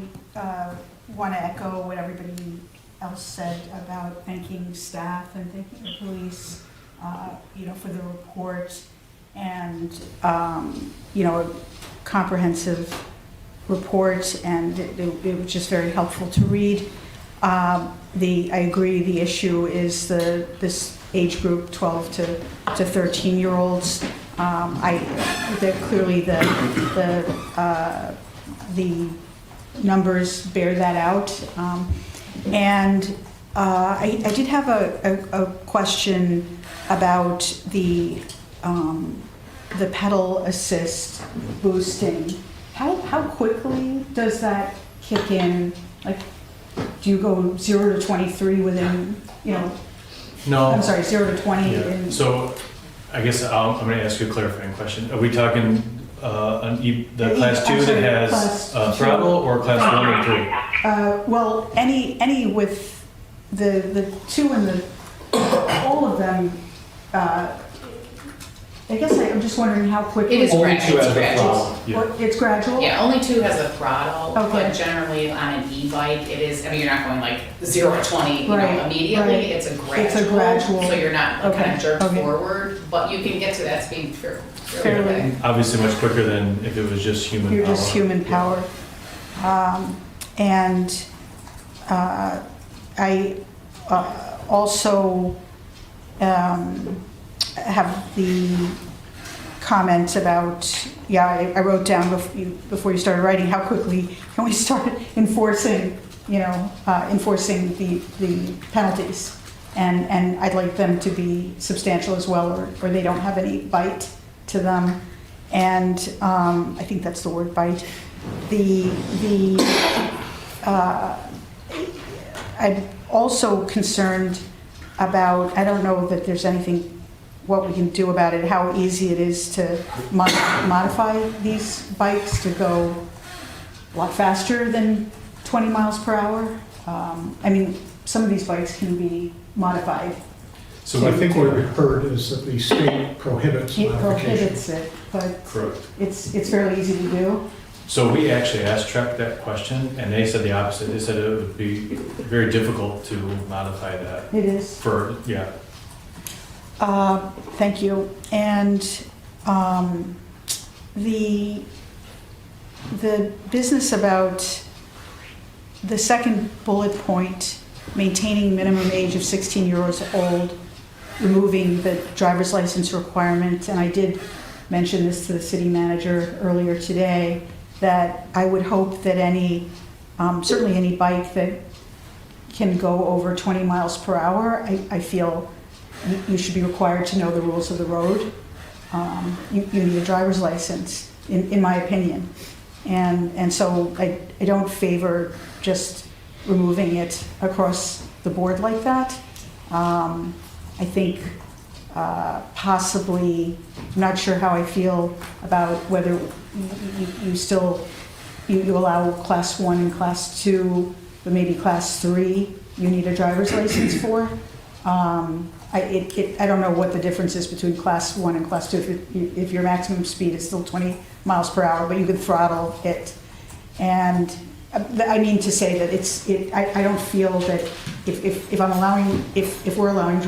want to echo what everybody else said about thanking staff and thanking the police, for the report and, a comprehensive report, and it was just very helpful to read. I agree, the issue is this age group, 12 to 13-year-olds. Clearly the numbers bear that out. And I did have a question about the pedal assist boosting. How quickly does that kick in? Like, do you go 0 to 23 within, No. I'm sorry, 0 to 20 Yeah. in? So I guess I'm going to ask you a clarifying question. Are we talking the class 2 that has class throttle, or class 1 or 3? Well, any with the 2 and all of them, I guess I'm just wondering how quickly. It is Only gradual. two It's has the gradual. throttle. Yeah. It's gradual? Yeah, only 2 has a throttle, Okay. but generally on an e-bike, it is, you're not going like 0 to 20, Right, immediately. right. It's a It's a gradual. So you're not like, kind Okay, of jerked okay. forward, but you can get to that speed fairly Fairly. quick. Obviously much quicker than if it was just human You're power. just human power. And I also have the comment about, I wrote down before you started writing, how quickly can we start enforcing, enforcing the penalties? And I'd like them to be substantial as well, or they don't have any bite to them. And I think that's the word, bite. I'm also concerned about, I don't know that there's anything, what we can do about it, how easy it is to modify these bikes to go a lot faster than 20 miles per hour. Some of these bikes can be modified So I think what we heard is that the state prohibits It modification. prohibits it, but Correct. it's fairly easy to do. So we actually asked Trek that question, and they said the opposite. They said it would be very difficult to modify that It is. for, yeah. Thank you. And the business about the second bullet point, maintaining minimum age of 16 years old, removing the driver's license requirement, and I did mention this to the city manager earlier today, that I would hope that any, certainly any bike that can go over 20 miles per hour, I feel you should be required to know the rules of the road. You need a driver's license, in my opinion. And so I don't favor just removing it across the board like that. I think possibly, I'm not sure how I feel about whether you still, you allow class 1 and class 2, but maybe class 3 you need a driver's license for. I don't know what the difference is between class 1 and class 2. If your maximum speed is still 20 miles per hour, but you can throttle it. And I mean to say that I don't feel that if I'm allowing, if we're allowing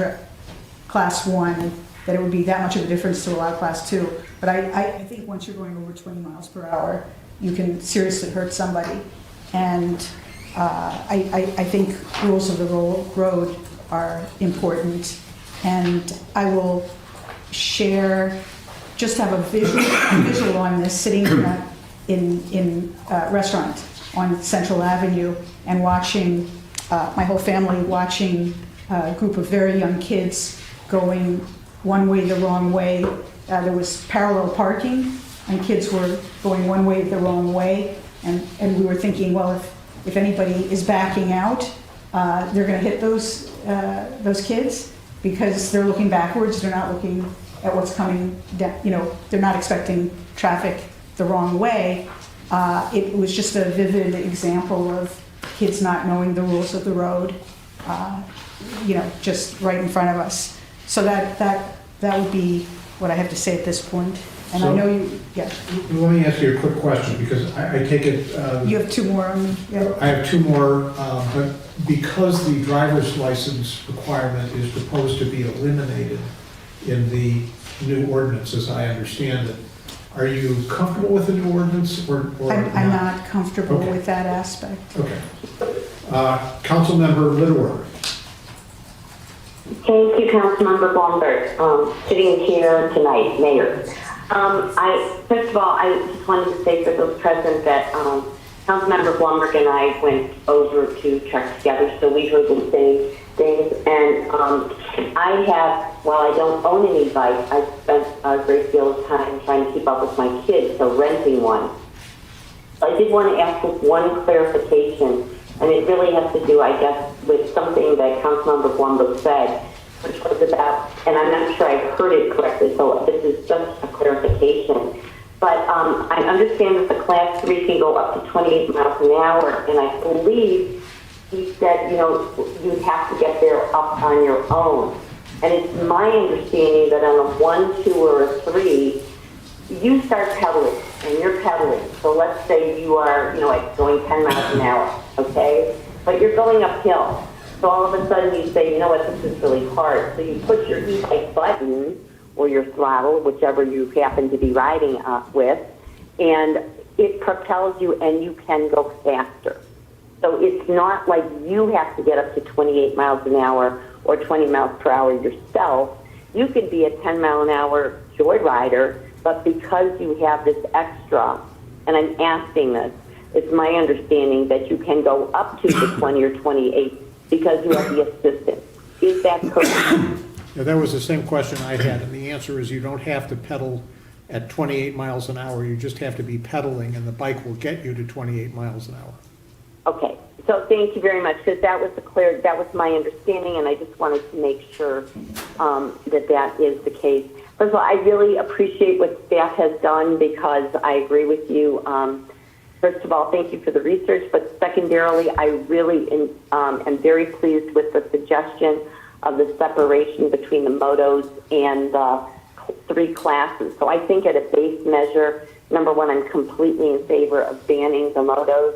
class 1, that it would be that much of a difference to allow class 2. But I think once you're going over 20 miles per hour, you can seriously hurt somebody. And I think rules of the road are important. And I will share, just have a visual on this, sitting in a restaurant on Central Avenue and watching, my whole family watching a group of very young kids going one way the wrong way. There was parallel parking and kids were going one way the wrong way. And we were thinking, well, if anybody is backing out, they're gonna hit those kids because they're looking backwards, they're not looking at what's coming down, they're not expecting traffic the wrong way. It was just a vivid example of kids not knowing the rules of the road, just right in front of us. So that would be what I have to say at this point. And I know you, yeah. Let me ask you a quick question, because I take it... You have 2 more on, yeah. I have 2 more, but because the driver's license requirement is proposed to be eliminated in the new ordinance, as I understand it, are you comfortable with the new ordinance or I'm not comfortable Okay. with that aspect. Okay. Councilmember Littler. Thank you, Councilmember Blumberg, sitting here tonight, Mayor. First of all, I just wanted to say for those present that Councilmember Blumberg and I went over to Trek together, so we heard the same things. And I have, while I don't own any bike, I've spent a great deal of time trying to keep up with my kids, so renting one. So I did want to ask with one clarification, and it really has to do, I guess, with something that Councilmember Blumberg said, which was about, and I'm not sure I heard it correctly, so this is just a clarification. But I understand that the class 3 can go up to 28 miles an hour, and I believe he said, you'd have to get there up on your own. And it's my understanding that on a 1, 2, or a 3, you start pedaling, and you're pedaling. So let's say you are, like going 10 miles an hour, okay? But you're going uphill. So all of a sudden you say, you know what, this is really hard. So you push your e-bike button or your throttle, whichever you happen to be riding with, and it propels you and you can go faster. So it's not like you have to get up to 28 miles an hour or 20 miles per hour yourself. You could be a 10 mile an hour joyrider, but because you have this extra, and I'm asking this, it's my understanding that you can go up to the 20 or 28 because you have the assistance. Is that correct? Yeah, that was the same question I had, and the answer is you don't have to pedal at 28 miles an hour. You just have to be pedaling, and the bike will get you to 28 miles an hour. Okay, so thank you very much, because that was my understanding, and I just wanted to make sure that is the case. First of all, I really appreciate what staff has done, because I agree with you. First of all, thank you for the research, but secondarily, I really am very pleased with the suggestion of the separation between the motos and the 3 classes. So I think at a base measure, number one, I'm completely in favor of banning the motos,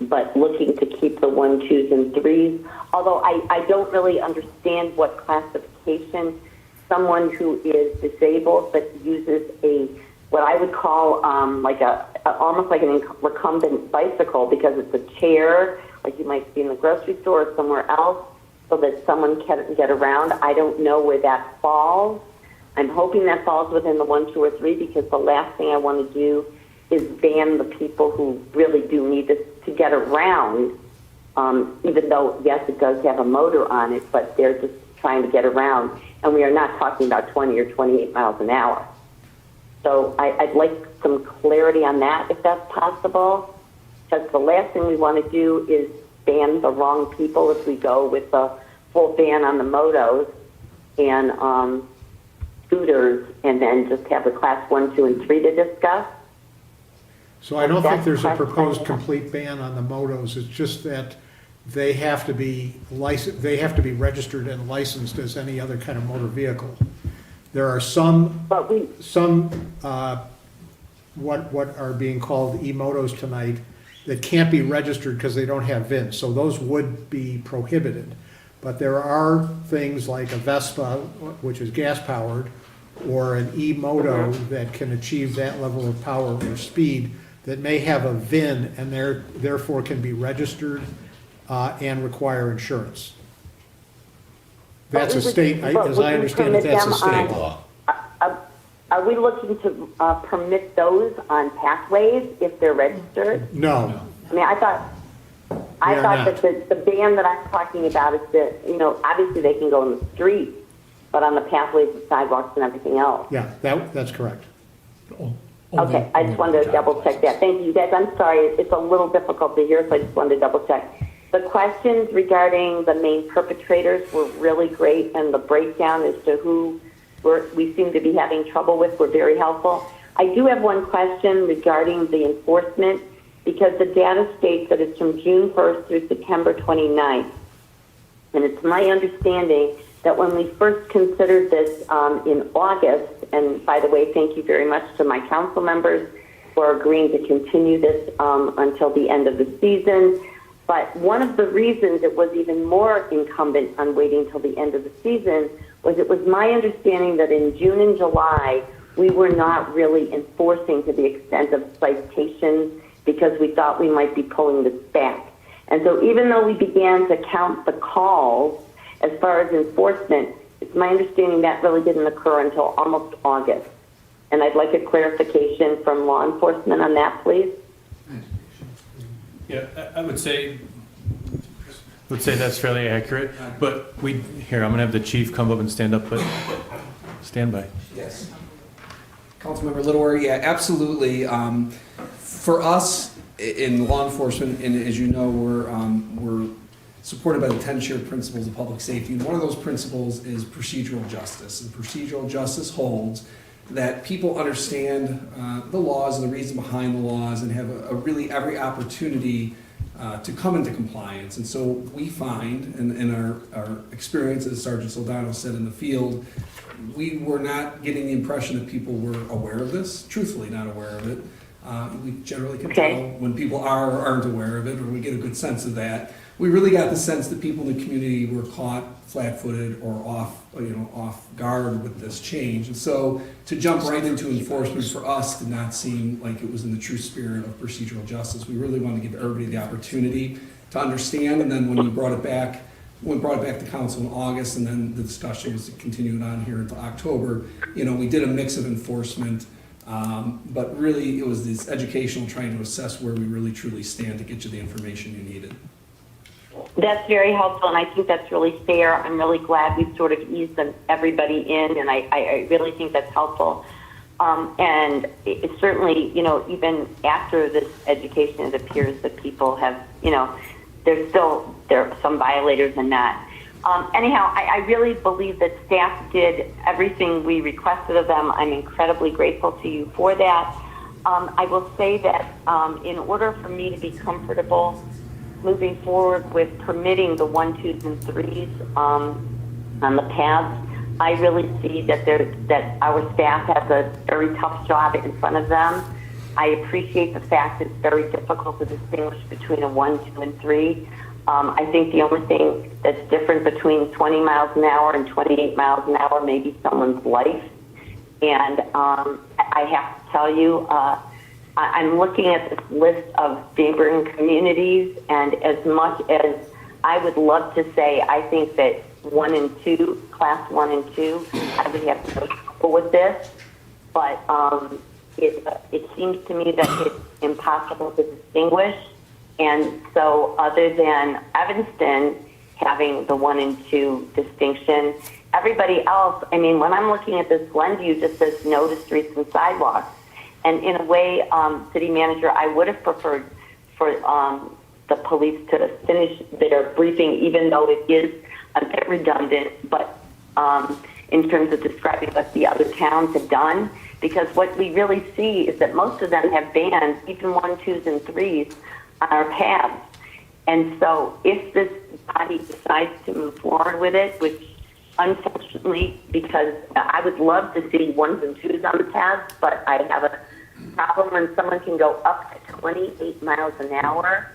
but looking to keep the 1, 2s, and 3s. Although I don't really understand what classification someone who is disabled but uses what I would call almost like an recumbent bicycle, because it's a chair like you might see in the grocery store or somewhere else, so that someone can get around. I don't know where that falls. I'm hoping that falls within the 1, 2, or 3, because the last thing I want to do is ban the people who really do need this to get around, even though, yes, it does have a motor on it, but they're just trying to get around. And we are not talking about 20 or 28 miles an hour. So I'd like some clarity on that, if that's possible, because the last thing we want to do is ban the wrong people if we go with a full ban on the motos and scooters, and then just have the class 1, 2, and 3 to discuss. So I don't think there's a proposed complete ban on the motos. It's just that they have to be registered and licensed as any other kind of motor vehicle. There are some what are being called e-motos tonight that can't be registered because they don't have VINs. So those would be prohibited. But there are things like a Vespa, which is gas powered, or an e-moto that can achieve that level of power or speed that may have a VIN and therefore can be registered and require insurance. That's a state, as I understand it, that's a state law. Are we looking to permit those on pathways if they're registered? No. I mean, I thought that the ban that I'm talking about is that, obviously they can go in the street, but on the pathways, the sidewalks, and everything else. Yeah, that's correct. Okay, I just wanted to double check that. Thank you, guys. I'm sorry, it's a little difficult to hear, so I just wanted to double check. The questions regarding the main perpetrators were really great, and the breakdown as to who we seem to be having trouble with were very helpful. I do have one question regarding the enforcement, because the data states that it's from June 1st through September 29th. And it's my understanding that when we first considered this in August, and by the way, thank you very much to my council members for agreeing to continue this until the end of the season. But one of the reasons it was even more incumbent on waiting till the end of the season was it was my understanding that in June and July, we were not really enforcing to the extent of citations because we thought we might be pulling this back. And so even though we began to count the calls as far as enforcement, it's my understanding that really didn't occur until almost August. And I'd like a clarification from law enforcement on that, please. Yeah, I would say that's fairly accurate, but I'm gonna have the chief come up and stand up, but stand by. Yes. Councilmember Littleworth, yeah, absolutely. For us in law enforcement, and as you know, we're supported by the 10 shared principles of public safety. And one of those principles is procedural justice. And procedural justice holds that people understand the laws and the reason behind the laws and have a really every opportunity to come into compliance. And so we find, in our experience, as Sergeant Soldano said in the field, we were not getting the impression that people were aware of this, truthfully not aware of it. We generally can tell when people are or aren't aware of it, or we get a good sense of that. We really got the sense that people in the community were caught flat-footed or off guard with this change. And so to jump right into enforcement for us did not seem like it was in the true spirit of procedural justice. We really wanted to give everybody the opportunity to understand. And then when we brought it back to council in August, and then the discussion was continuing on here until October, we did a mix of enforcement. But really, it was this educational trying to assess where we really truly stand to get you the information you needed. That's very helpful, and I think that's really fair. I'm really glad we've sort of eased everybody in, and I really think that's helpful. And it certainly, even after this education, it appears that people have, there are some violators and not. Anyhow, I really believe that staff did everything we requested of them. I'm incredibly grateful to you for that. I will say that in order for me to be comfortable moving forward with permitting the 1, 2s, and 3s on the paths. I really see that that our staff has a very tough job in front of them. I appreciate the fact it's very difficult to distinguish between a 1, 2, and 3. I think the only thing that's different between 20 miles an hour and 28 miles an hour may be someone's life. And I have to tell you, I'm looking at this list of neighboring communities, and as much as I would love to say I think that 1 and 2, class 1 and 2, I would have no trouble with this, but it seems to me that it's impossible to distinguish. And so other than Evanston having the 1 and 2 distinction, everybody else, I mean, when I'm looking at this, Glenview just says no to streets and sidewalks. And in a way, city manager, I would have preferred for the police to finish their briefing, even though it is a bit redundant, but in terms of describing what the other towns have done, because what we really see is that most of them have banned even 1, 2s, and 3s on our paths. And so if this body decides to move forward with it, which unfortunately, because I would love to see 1s and 2s on the paths, but I have a problem when someone can go up to 28 miles an hour.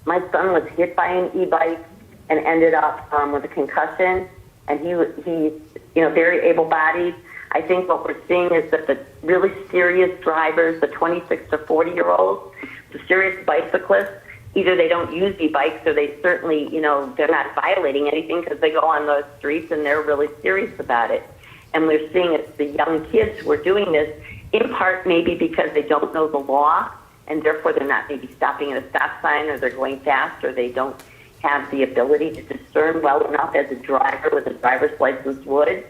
My son was hit by an e-bike and ended up with a concussion, and he's very able-bodied. I think what we're seeing is that the really serious drivers, the 26 to 40-year-olds, the serious bicyclists, either they don't use e-bikes or they certainly, they're not violating anything because they go on those streets and they're really serious about it. And we're seeing it's the young kids who are doing this, in part maybe because they don't know the law and therefore they're not maybe stopping at a stop sign, or they're going fast, or they don't have the ability to discern well enough as a driver with a driver's license would.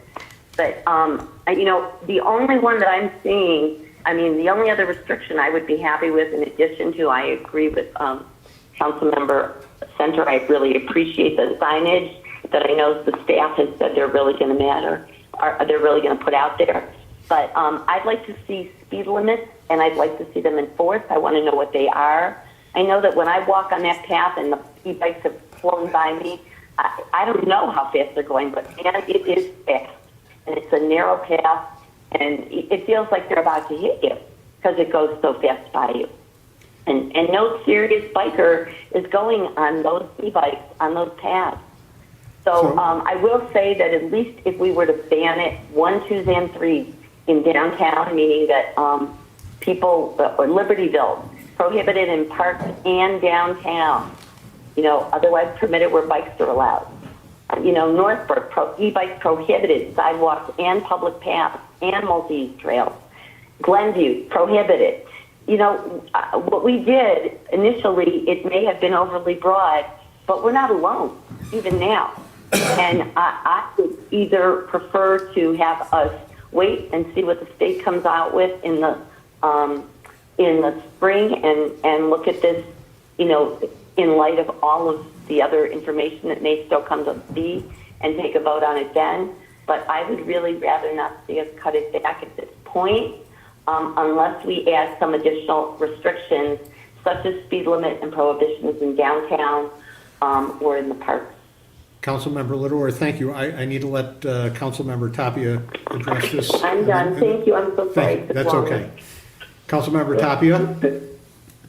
But, the only one that I'm seeing, the only other restriction I would be happy with, in addition to, I agree with Councilmember Center, I really appreciate the signage that I know the staff has said they're really going to they're really going to put out there. But I'd like to see speed limits, and I'd like to see them enforced. I want to know what they are. I know that when I walk on that path and the e-bikes have flown by me, I don't know how fast they're going, but man, it is fast. And it's a narrow path, and it feels like they're about to hit you because it goes so fast by you. And no serious biker is going on those e-bikes on those paths. So I will say that at least if we were to ban it, 1, 2s, and 3s in downtown, meaning that people, or Libertyville, prohibited in parks and downtown, otherwise permitted where bikes are allowed. Northbrook, e-bikes prohibited, sidewalks and public paths and multi-use trails. Glenview, prohibited. What we did initially, it may have been overly broad, but we're not alone, even now. And I would either prefer to have us wait and see what the state comes out with in the spring and look at this, in light of all of the other information that may still come to be, and take a vote on it then. But I would really rather not see us cut it back at this point, unless we add some additional restrictions, such as speed limit and prohibitions in downtown or in the parks. Councilmember Littler, thank you. I need to let Councilmember Tapia address this. I'm done. Thank you. I'm so sorry. That's okay. Councilmember Tapia?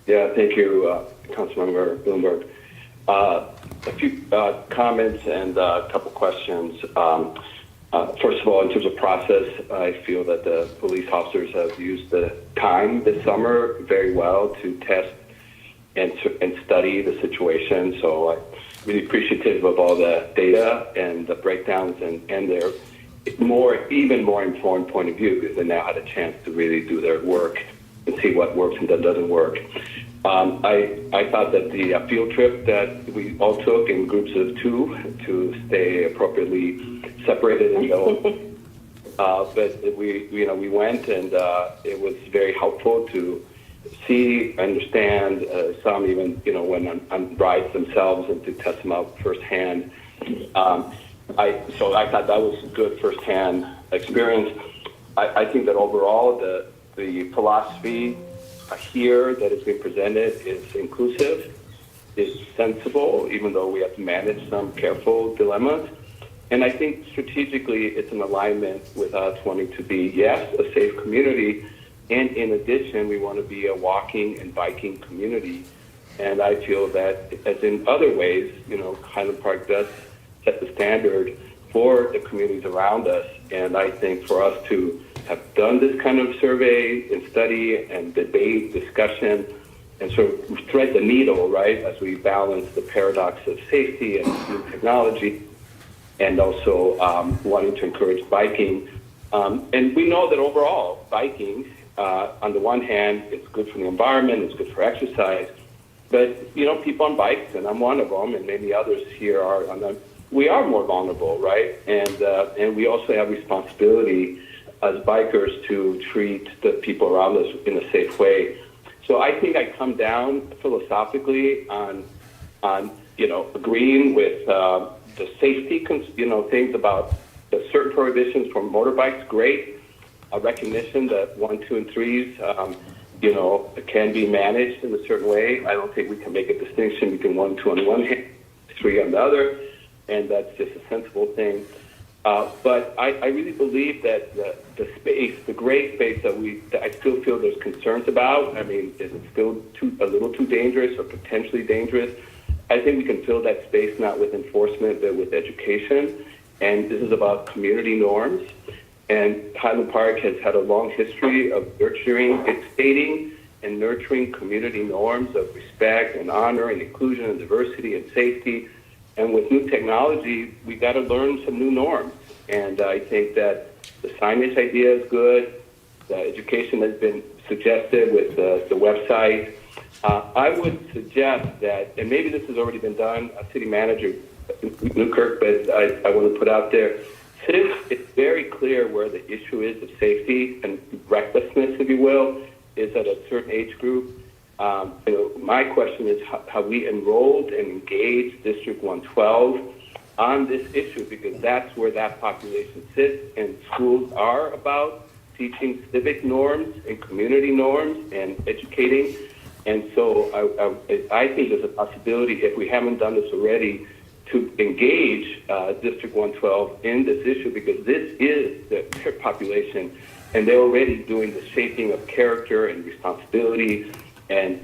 Yeah, thank you, Councilmember Bloomberg. A few comments and a couple questions. First of all, in terms of process, I feel that the police officers have used the time this summer very well to test and study the situation. So I'm really appreciative of all the data and the breakdowns and their even more informed point of view, because they now had a chance to really do their work and see what works and that doesn't work. I thought that the field trip that we all took in groups of 2 to stay appropriately separated and go, but we went, and it was very helpful to see, understand, some even went on rides themselves and to test them out firsthand. So I thought that was a good firsthand experience. I think that overall the philosophy here that is being presented is inclusive. is sensible, even though we have to manage some careful dilemmas. And I think strategically it's in alignment with us wanting to be, yes, a safe community, and in addition, we want to be a walking and biking community. And I feel that, as in other ways, Highland Park does set the standard for the communities around us. And I think for us to have done this kind of survey and study and debate, discussion, and sort of thread the needle, right, as we balance the paradox of safety and new technology, and also wanting to encourage biking. And we know that overall, biking, on the one hand, it's good for the environment, it's good for exercise, but, people on bikes, and I'm one of them, and maybe others here are on them, we are more vulnerable, right? And we also have responsibility as bikers to treat the people around us in a safe way. So I think I come down philosophically on agreeing with the safety, things about the certain prohibitions for motorbikes, great. A recognition that 1, 2, and 3s, can be managed in a certain way. I don't think we can make a distinction between 1, 2 on one hand, 3 on the other, and that's just a sensible thing. But I really believe that the space, the gray space that I still feel there's concerns about, I mean, is it still a little too dangerous or potentially dangerous? I think we can fill that space not with enforcement, but with education. And this is about community norms. And Highland Park has had a long history of stating and nurturing community norms of respect and honor and inclusion and diversity and safety. And with new technology, we got to learn some new norms. And I think that the signage idea is good. The education has been suggested with the website. I would suggest that, and maybe this has already been done, City Manager Newkirk, but I want to put out there, since it's very clear where the issue is of safety and recklessness, if you will, is at a certain age group. My question is, have we enrolled and engaged District 112 on this issue? Because that's where that population sits, and schools are about teaching civic norms and community norms and educating. And so I think there's a possibility, if we haven't done this already, to engage District 112 in this issue, because this is their population, and they're already doing the shaping of character and responsibility and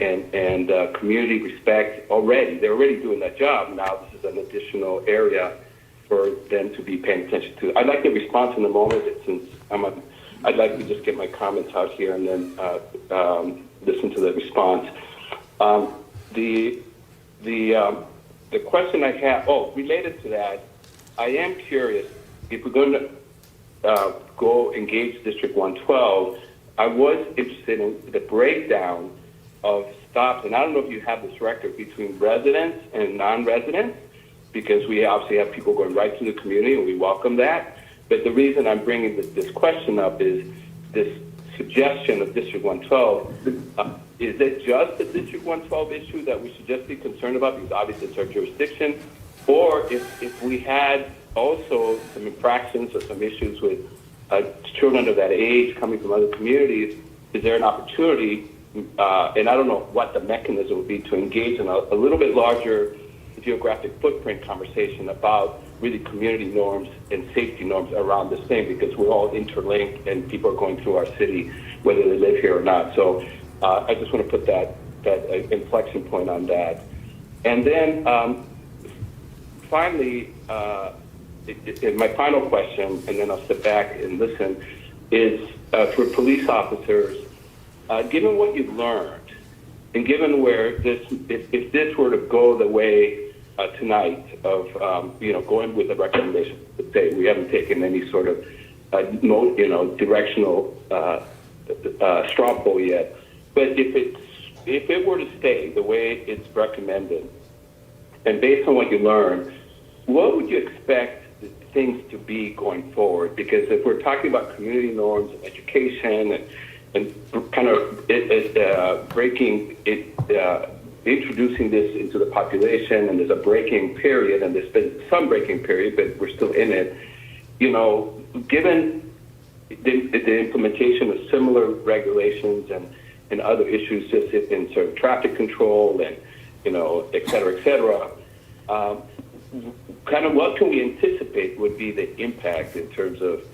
community respect already. They're already doing that job. Now this is an additional area for them to be paying attention to. I'd like the response in a moment, since I'd like to just get my comments out here and then listen to the response. The question I have, related to that, I am curious, if we're going to go engage District 112, I was interested in the breakdown of stops, and I don't know if you have this record between residents and non-residents, because we obviously have people going right through the community, and we welcome that. But the reason I'm bringing this question up is this suggestion of District 112. Is it just the District 112 issue that we should just be concerned about, because obviously it's our jurisdiction? Or if we had also some infractions or some issues with children of that age coming from other communities, is there an opportunity, and I don't know what the mechanism would be, to engage in a little bit larger geographic footprint conversation about really community norms and safety norms around this thing, because we're all interlinked and people are going through our city, whether they live here or not. So I just want to put that inflection point on that. And then finally, my final question, and then I'll sit back and listen, is for police officers, given what you've learned, and given where this, if this were to go the way tonight of going with a recommendation, let's say we haven't taken any sort of directional straw poll yet, but if it were to stay the way it's recommended, and based on what you learned, what would you expect things to be going forward? Because if we're talking about community norms and education and kind of introducing this into the population, and there's a breaking period, and there's been some breaking period, but we're still in it. Given the implementation of similar regulations and other issues, just in sort of traffic control et cetera, et cetera. Kind of what can we anticipate would be the impact in terms of,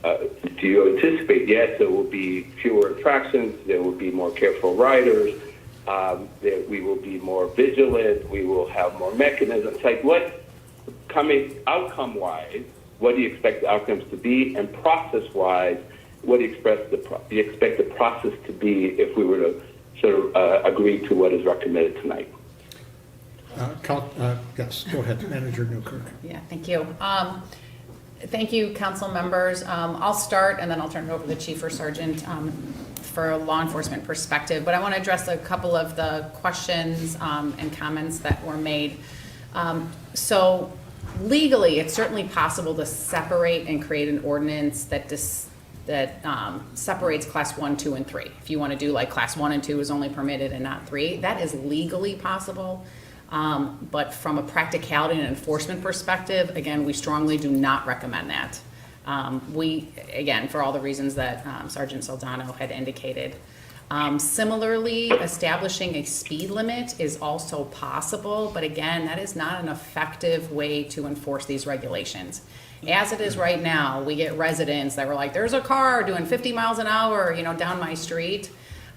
do you anticipate, yes, there will be fewer infractions, there will be more careful riders, that we will be more vigilant, we will have more mechanisms. Like what, coming outcome-wise, what do you expect the outcomes to be? And process-wise, what do you expect the process to be if we were to sort of agree to what is recommended tonight? Yes, go ahead, Manager Newkirk. Yeah, thank you. Thank you, council members. I'll start and then I'll turn it over to the chief or sergeant for a law enforcement perspective. But I want to address a couple of the questions and comments that were made. So legally, it's certainly possible to separate and create an ordinance that separates class 1, 2, and 3. If you want to do like class 1 and 2 is only permitted and not 3, that is legally possible. But from a practicality and enforcement perspective, again, we strongly do not recommend that. Again, for all the reasons that Sergeant Soldano had indicated. Similarly, establishing a speed limit is also possible, but again, that is not an effective way to enforce these regulations. As it is right now, we get residents that were like, there's a car doing 50 miles an hour, down my street.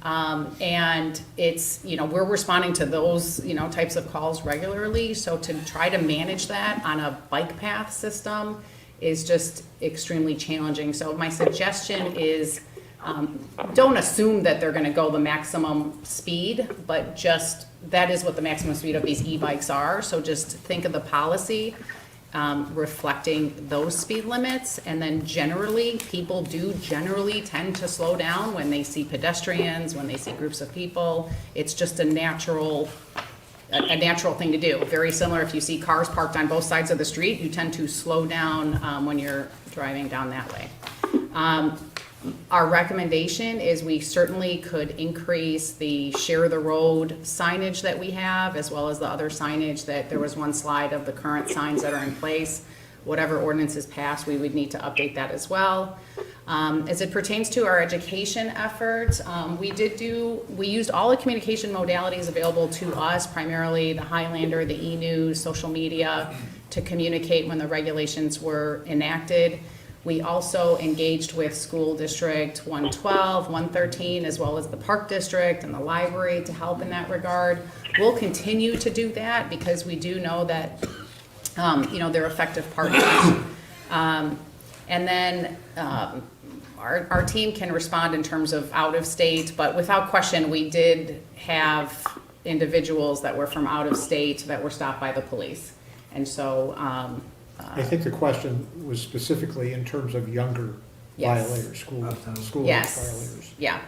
And it's, we're responding to those, types of calls regularly. So to try to manage that on a bike path system is just extremely challenging. So my suggestion is, don't assume that they're going to go the maximum speed, but just that is what the maximum speed of these e-bikes are. So just think of the policy reflecting those speed limits, and then people do generally tend to slow down when they see pedestrians, when they see groups of people. It's just a natural thing to do. Very similar if you see cars parked on both sides of the street, you tend to slow down when you're driving down that way. Our recommendation is we certainly could increase the share the road signage that we have, as well as the other signage that there was one slide of the current signs that are in place. Whatever ordinance is passed, we would need to update that as well. As it pertains to our education efforts, we used all the communication modalities available to us, primarily the Highlander, the e-news, social media, to communicate when the regulations were enacted. We also engaged with School District 112, 113, as well as the Park District and the library to help in that regard. We'll continue to do that because we do know that, they're effective partners. And then our team can respond in terms of out of state, but without question, we did have individuals that were from out of state that were stopped by the police. And so, I think the question was specifically in terms of younger Yes. violators, school Yes. violators. Yeah.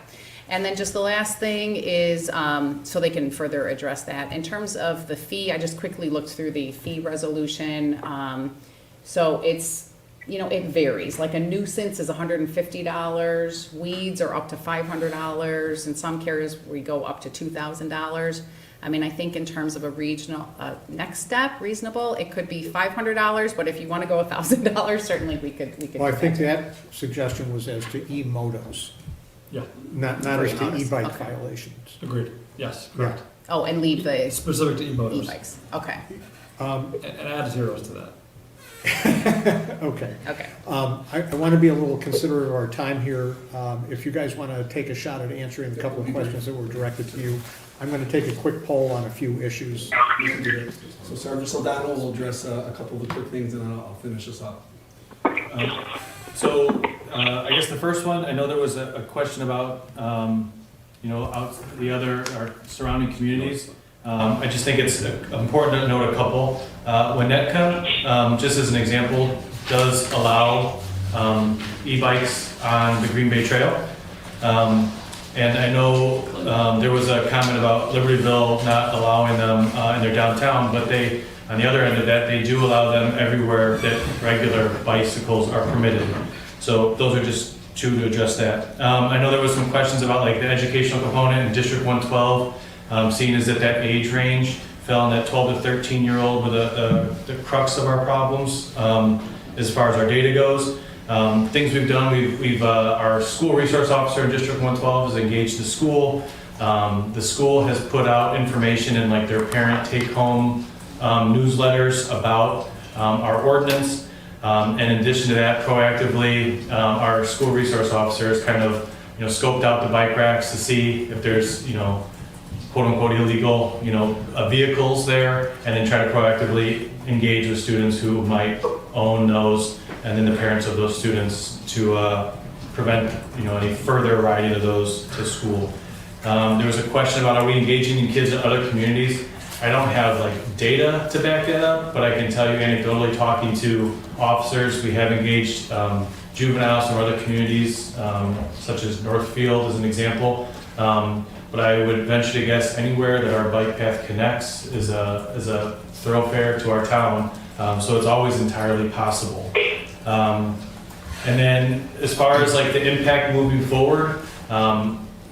And then just the last thing is, so they can further address that. In terms of the fee, I just quickly looked through the fee resolution. So it's, it varies. Like a nuisance is $150. Weeds are up to $500. In some carriers, we go up to $2,000. I mean, I think in terms of a regional next step, reasonable, it could be $500. But if you want to go $1,000, certainly we could. Well, I think that suggestion was as to e-motos, Yeah, not as to E-motos, e-bike okay. violations. agreed. Yes, Yeah. correct. Oh, and leave the Specific to e-motors. e-bikes. Okay. And add zeros to that. Okay. Okay. I want to be a little considerate of our time here. If you guys want to take a shot at answering a couple of questions that were directed to you, I'm going to take a quick poll on a few issues. So Sergeant Soldano will address a couple of the quick things, and then I'll finish this up. I guess the first one, I know there was a question about, out our surrounding communities. I just think it's important to note a couple. Winnetka, just as an example, does allow e-bikes on the Green Bay Trail. And I know there was a comment about Libertyville not allowing them in their downtown, but on the other end of that, they do allow them everywhere that regular bicycles are permitted. So those are just two to address that. I know there was some questions about like the educational component in District 112, seeing as that age range fell on that 12 to 13-year-old with the crux of our problems as far as our data goes. Things we've done, our school resource officer in District 112 has engaged the school The school has put out information in like their parent take-home newsletters about our ordinance. And in addition to that, proactively, our school resource officers kind of, scoped out the bike racks to see if there's, quote unquote illegal, vehicles there, and then try to proactively engage with students who might own those, and then the parents of those students to prevent, any further riding of those to school. There was a question about, are we engaging in kids in other communities? I don't have like data to back that up, but I can tell you anecdotally, talking to officers, we have engaged juveniles from other communities, such as Northfield as an example. But I would venture to guess anywhere that our bike path connects is a thoroughfare to our town. So it's always entirely possible. And then as far as like the impact moving forward,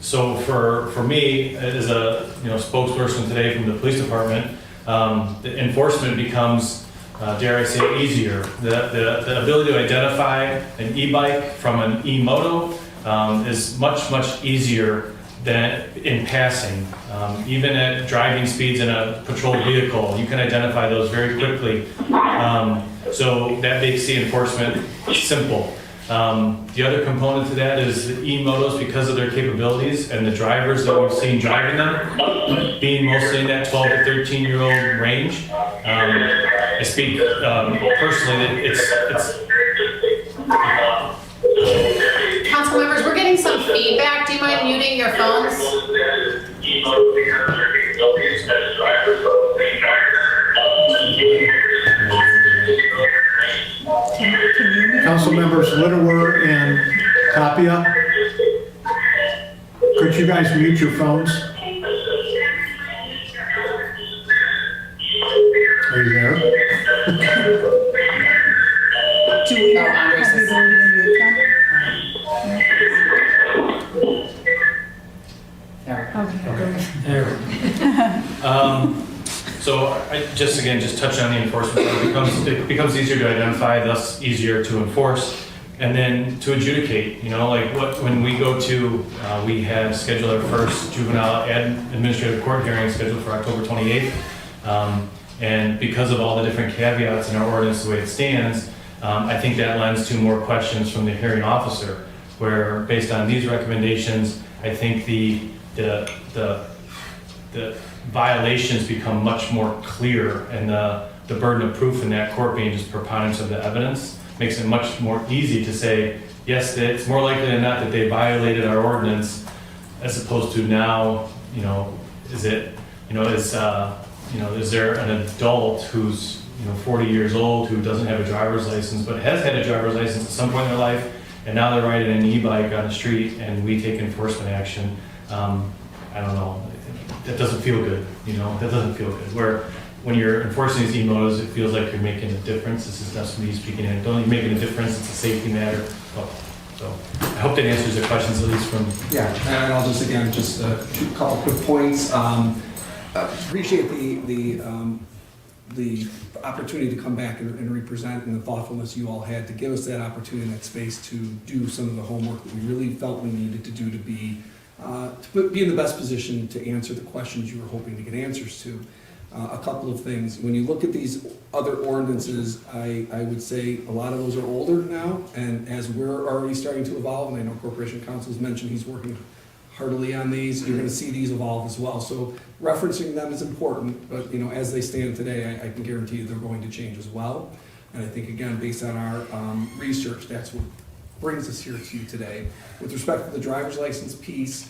so for me, as a spokesperson today from the police department, the enforcement becomes, dare I say, easier. The ability to identify an e-bike from an e-moto is much easier than in passing. Even at driving speeds in a patrol vehicle, you can identify those very quickly. So that makes the enforcement simple. The other component to that is the e-motos, because of their capabilities and the drivers that we've seen driving them, being mostly in that 12 to 13-year-old range. I speak personally, it's Council members, we're getting some feedback. Do you mind muting your phones? Council members Littlewer and Tapia, could you guys mute your phones? Are you there? Do we Oh, Andres have the is- ability to mute them? So I just touch on the enforcement. It becomes easier to identify, thus easier to enforce, and then to adjudicate. When we go to, we have scheduled our first juvenile administrative court hearing scheduled for October 28th. And because of all the different caveats in our ordinance the way it stands, I think that lends to more questions from the hearing officer, where based on these recommendations, I think the violations become much more clear, and the burden of proof in that court being just preponderance of the evidence makes it much more easy to say, yes, that it's more likely than not that they violated our ordinance, as opposed to now, is there an adult who's 40 years old who doesn't have a driver's license but has had a driver's license at some point in their life, and now they're riding an e-bike on the street and we take enforcement action. I don't know. That doesn't feel good, that doesn't feel good. Where when you're enforcing these e-motos, it feels like you're making a difference. This is just me speaking anecdotally. You're making a difference. It's a safety matter. So I hope that answers the questions, at least from. Yeah, and I'll just a couple quick points. Appreciate the opportunity to come back and represent, and the thoughtfulness you all had to give us that opportunity and that space to do some of the homework that we really felt we needed to do to be in the best position to answer the questions you were hoping to get answers to. A couple of things. When you look at these other ordinances, I would say a lot of those are older now, and as we're already starting to evolve, and I know Corporation Council's mentioned he's working heartily on these, you're going to see these evolve as well. So referencing them is important, but as they stand today, I can guarantee you they're going to change as well. And I think, again, based on our research, that's what brings us here to you today. With respect to the driver's license piece,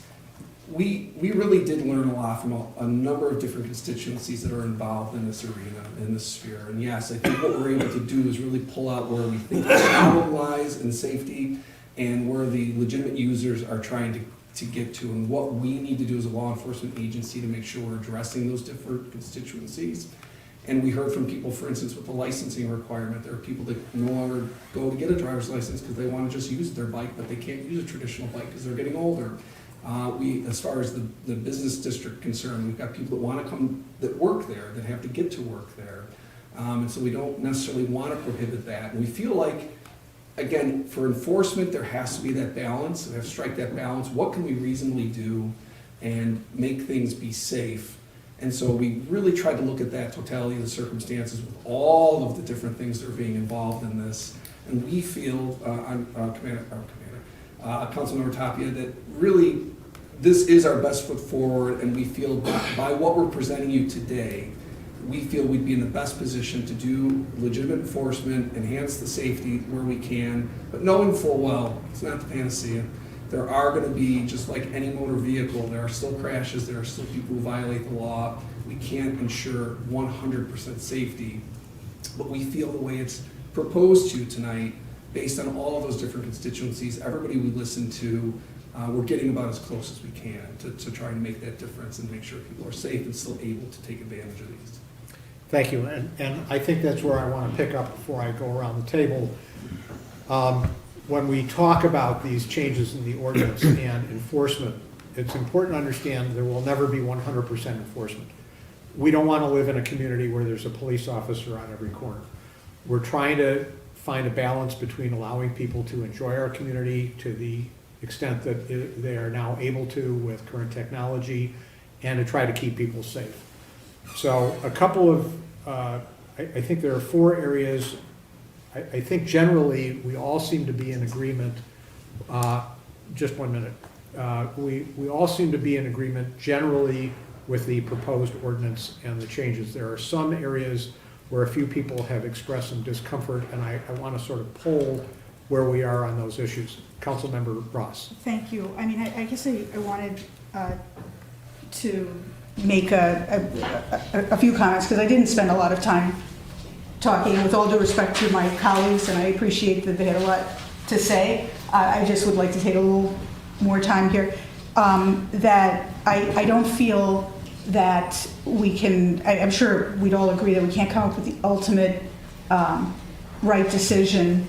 we really did learn a lot from a number of different constituencies that are involved in this arena, in this sphere. And yes, I think what we're able to do is really pull out where we think the problem lies in safety and where the legitimate users are trying to get to, and what we need to do as a law enforcement agency to make sure we're addressing those different constituencies. And we heard from people, for instance, with the licensing requirement, there are people that no longer go to get a driver's license because they want to just use their bike, but they can't use a traditional bike because they're getting older. As far as the business district concerned, we've got people that want to come, that work there, that have to get to work there. And so we don't necessarily want to prohibit that. And we feel like, again, for enforcement, there has to be that balance. We have to strike that balance. What can we reasonably do and make things be safe. And so we really tried to look at that totality of the circumstances with all of the different things that are being involved in this. And we feel, Councilmember Tapia, that really this is our best foot forward, and we feel by what we're presenting you today, we feel we'd be in the best position to do legitimate enforcement, enhance the safety where we can, but knowing full well, it's not the panacea. There are going to be, just like any motor vehicle, there are still crashes, there are still people who violate the law. We can't ensure 100% safety, but we feel the way it's proposed to you tonight, based on all of those different constituencies, everybody we listen to, we're getting about as close as we can to try and make that difference and make sure people are safe and still able to take advantage of these. Thank you, and I think that's where I want to pick up before I go around the table. When we talk about these changes in the ordinance and enforcement, it's important to understand there will never be 100% enforcement. We don't want to live in a community where there's a police officer on every corner. We're trying to find a balance between allowing people to enjoy our community to the extent that they are now able to with current technology, and to try to keep people safe. So a couple of, I think there are 4 areas. I think generally we all seem to be in agreement. Just 1 minute. We all seem to be in agreement generally with the proposed ordinance and the changes. There are some areas where a few people have expressed some discomfort, and I want to sort of poll where we are on those issues. Councilmember Ross. Thank you. I mean, I guess I wanted to make a few comments, because I didn't spend a lot of time talking. With all due respect to my colleagues, and I appreciate that they had a lot to say, I just would like to take a little more time here. That I don't feel that we can, I'm sure we'd all agree that we can't come up with the ultimate right decision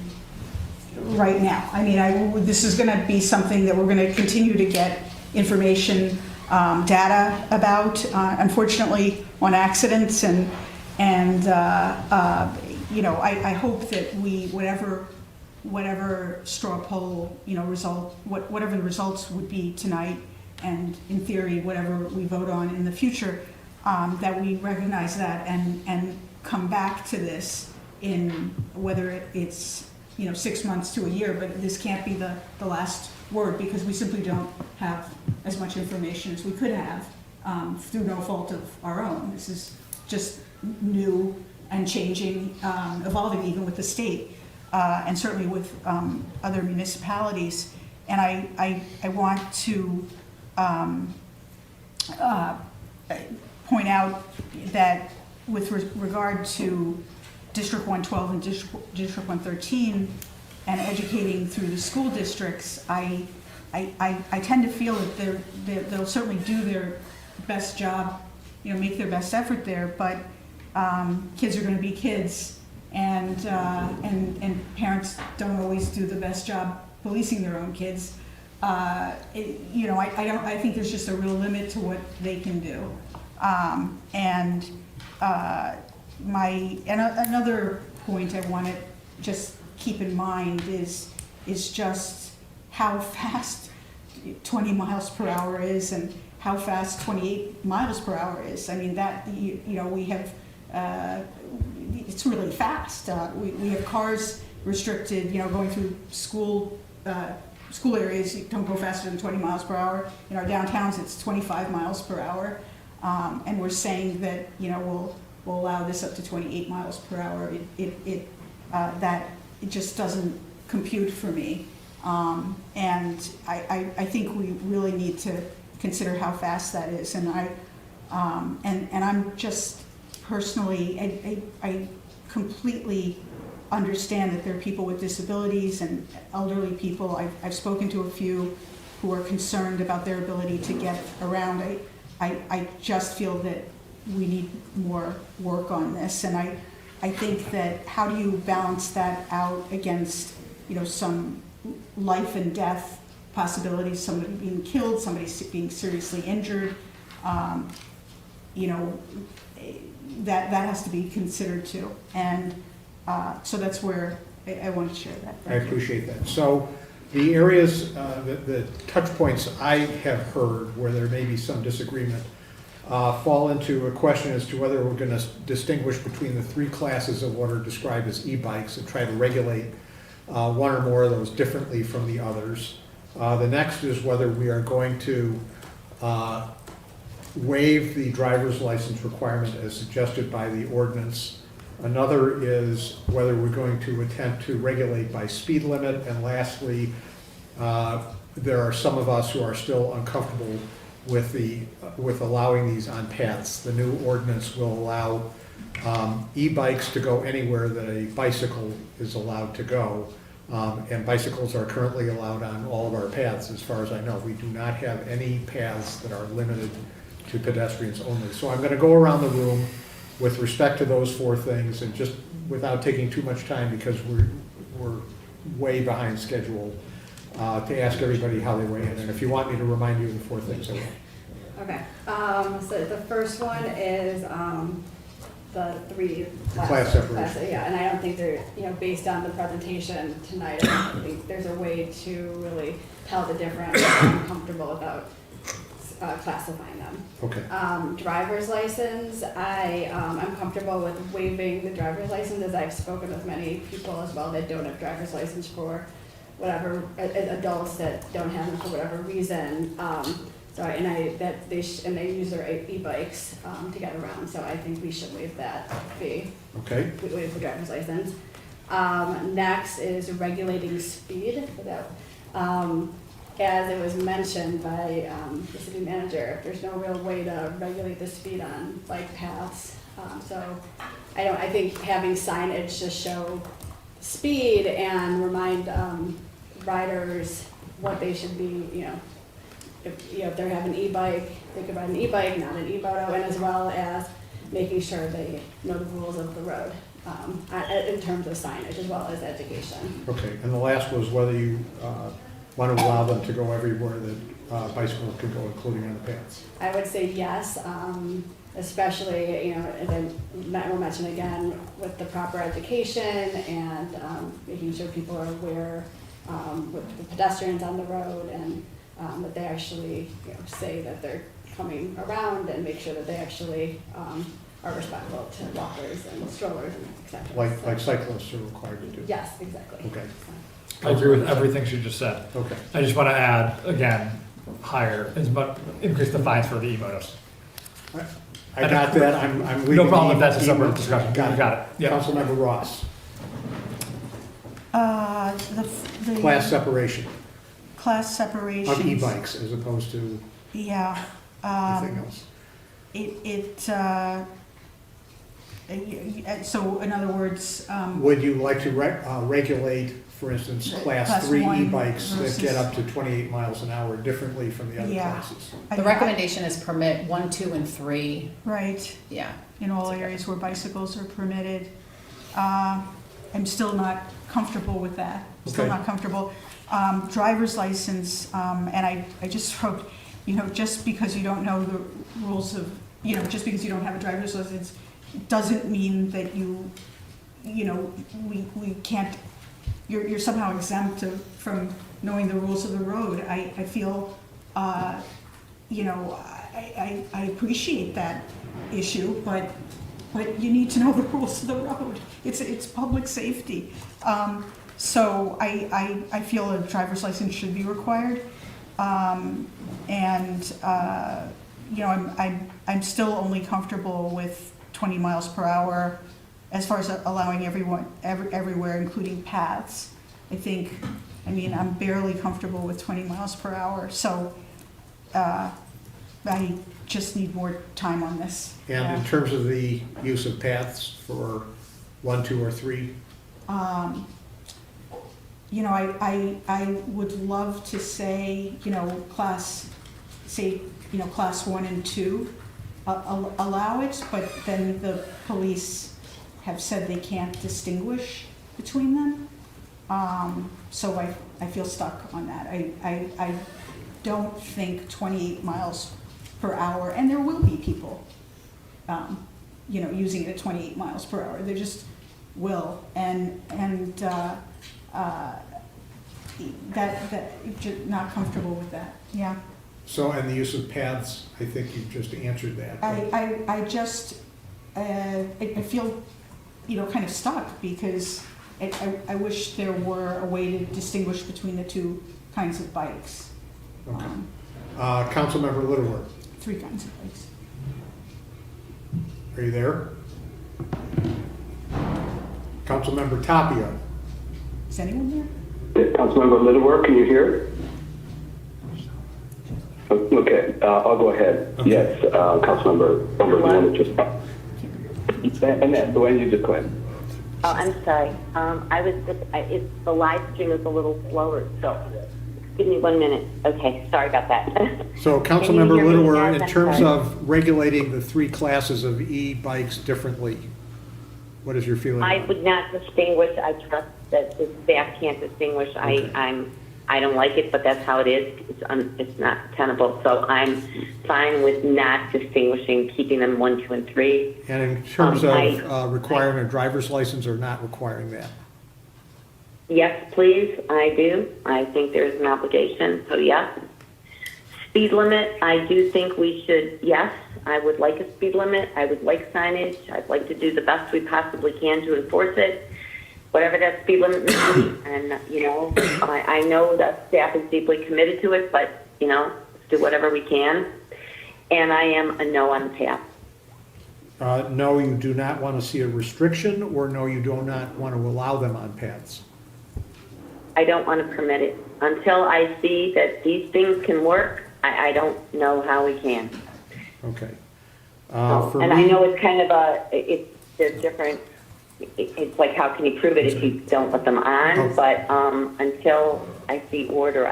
right now. I mean, this is going to be something that we're going to continue to get information, data about, unfortunately, on accidents, and you know, I hope that we, whatever straw poll, you know, result, whatever the results would be tonight, and in theory, whatever we vote on in the future, that we recognize that and come back to this in whether it's, you know, 6 months to a year, but this can't be the last word, because we simply don't have as much information as we could have, through no fault of our own. This is just new and changing, evolving even with the state, and certainly with other municipalities. And I want to point out that with regard to District 112 and District 113 and educating through the school districts, I tend to feel that they'll certainly do their best job, you know, make their best effort there, but kids are going to be kids, and parents don't always do the best job policing their own kids. You know, I think there's just a real limit to what they can do. Another point I want to just keep in mind is just how fast 20 miles per hour is, and how fast 28 miles per hour is. I mean, that, you know, we have, it's really fast. We have cars restricted, you know, going through school areas. You don't go faster than 20 miles per hour. In our downtowns, it's 25 miles per hour. And we're saying that, you know, we'll allow this up to 28 miles per hour. That it just doesn't compute for me. And I think we really need to consider how fast that is. And I'm just personally, I completely understand that there are people with disabilities and elderly people. I've spoken to a few who are concerned about their ability to get around. I just feel that we need more work on this, and I think that how do you balance that out against, you know, some life and death possibilities, somebody being killed, somebody being seriously injured, you know, that has to be considered too. And so that's where I want to share that. I appreciate that. So The areas, the touch points I have heard where there may be some disagreement fall into a question as to whether we're going to distinguish between the three classes of what are described as e-bikes and try to regulate one or more of those differently from the others. The next is whether we are going to waive the driver's license requirement as suggested by the ordinance. Another is whether we're going to attempt to regulate by speed limit. And lastly, there are some of us who are still uncomfortable with allowing these on paths. The new ordinance will allow e-bikes to go anywhere that a bicycle is allowed to go. And bicycles are currently allowed on all of our paths, as far as I know. We do not have any paths that are limited to pedestrians only. So I'm going to go around the room with respect to those four things, and just without taking too much time because we're way behind schedule, to ask everybody how they weigh in. And if you want me to remind you of the four things, I will. Okay, so the first one is the three Class separation. Yeah, and I don't think they're, based on the presentation tonight, I don't think there's a way to really tell the difference. I'm comfortable without classifying them. Okay. Driver's license, I'm comfortable with waiving the driver's license, as I've spoken with many people as well that don't have driver's license for whatever, adults that don't have them for whatever reason. They use their e-bikes to get around, so I think we should waive that fee. Okay. Waive the driver's license. Next is regulating speed without, as it was mentioned by the city manager, there's no real way to regulate the speed on bike paths. So I think having signage to show speed and remind riders what they should be, if they have an e-bike, they could ride an e-bike, not an e-moto, and as well as making sure they know the rules of the road in terms of signage as well as education. Okay, and the last was whether you want to allow them to go everywhere that bicycles can go, including on the paths. I would say yes, especially, as I will mention again, with the proper education and making sure people are aware with the pedestrians on the road and that they actually say that they're coming around and make sure that they actually are respectful to walkers and strollers and et cetera. Like cyclists are required to do. Yes, exactly. Okay. I agree with everything she just said. Okay. I just want to add, again, increase the fines for the e-motos. I got that. I'm leaving. No problem if that's a the- separate discussion. You got it. Yeah. Councilmember Ross, The class separation class separations. of e-bikes as opposed to Yeah. anything else. So in other words, Would you like to regulate, for instance, class Class 3 one e-bikes that versus- get up to 28 miles an hour differently from the other Yeah. classes? The recommendation is permit 1, 2, and 3. Right, Yeah. in all areas where bicycles are permitted. I'm still not comfortable with that, still Okay. not comfortable. Driver's license, and I just wrote, just because you don't know the rules of, just because you don't have a driver's license, doesn't mean that we can't, you're somehow exempt from knowing the rules of the road. I feel, I appreciate that issue, but you need to know the rules of the road. It's public safety. So I feel a driver's license should be required. I'm still only comfortable with 20 miles per hour as far as allowing everywhere, including paths. I'm barely comfortable with 20 miles per hour. So I just need more time on this. And in terms of the use of paths for 1, 2, or 3? I would love to say, class 1 and 2, allow it, but then the police have said they can't distinguish between them. So I feel stuck on that. I don't think 28 miles per hour, and there will be people, using it at 28 miles per hour. There just will. And not comfortable with that, yeah. So, and the use of paths, I think you just answered that. I just, I feel, kind of stuck because I wish there were a way to distinguish between the two kinds of bikes. Okay. Councilmember Littleworth, 3 kinds of bikes. are you there? Councilmember Tapia, Is anyone there? Councilmember Littleworth, can you hear? Okay, I'll go ahead. Okay. Yes, Councilmember, you want to just, and then, when you declare. Oh, I'm sorry. The live stream is a little slower, so give me 1 minute. Okay, sorry about that. so Can you Councilmember hear me? Littleworth, Yes, in I'm terms sorry. of regulating the 3 classes of e-bikes differently, what is your feeling? I would not distinguish. I trust that the staff can't distinguish. Okay. I don't like it, but that's how it is. It's not tenable. So I'm fine with not distinguishing, keeping them 1, 2, and 3. And in terms of requiring a driver's license or not requiring that? Yes, please. I do. I think there's an obligation. So yes. Speed limit. I do think we should. Yes, I would like a speed limit. I would like signage. I'd like to do the best we possibly can to enforce it. Whatever that speed limit may be, and I know that staff is deeply committed to it, but let's do whatever we can. And I am a no on the path. No, you do not want to see a restriction, or no, you do not want to allow them on paths? I don't want to permit it until I see that these things can work. I don't know how we can. Okay. And I know it's kind of there's different. It's like, how can you prove it if you don't let them on? Oh. But until I see order,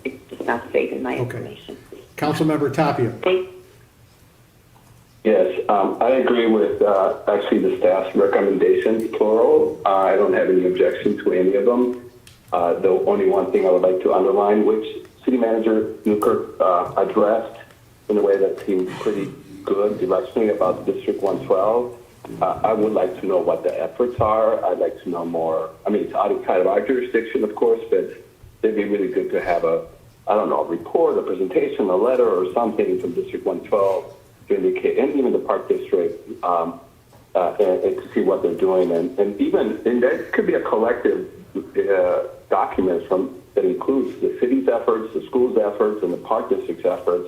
it's just not safe in my Okay. information. Councilmember Tapia. Yes, I agree with actually the staff's recommendations, plural. I don't have any objection to any of them. The only one thing I would like to underline, which City Manager Newkirk addressed in a way that seemed pretty good directionally about District 112. I would like to know what the efforts are. I'd like to know more. I mean, it's outside of our jurisdiction, of course, but it'd be really good to have a report, a presentation, a letter, or something from District 112 to indicate, and even the Park District, and to see what they're doing. And that could be a collective document that includes the city's efforts, the school's efforts, and the Park District's efforts.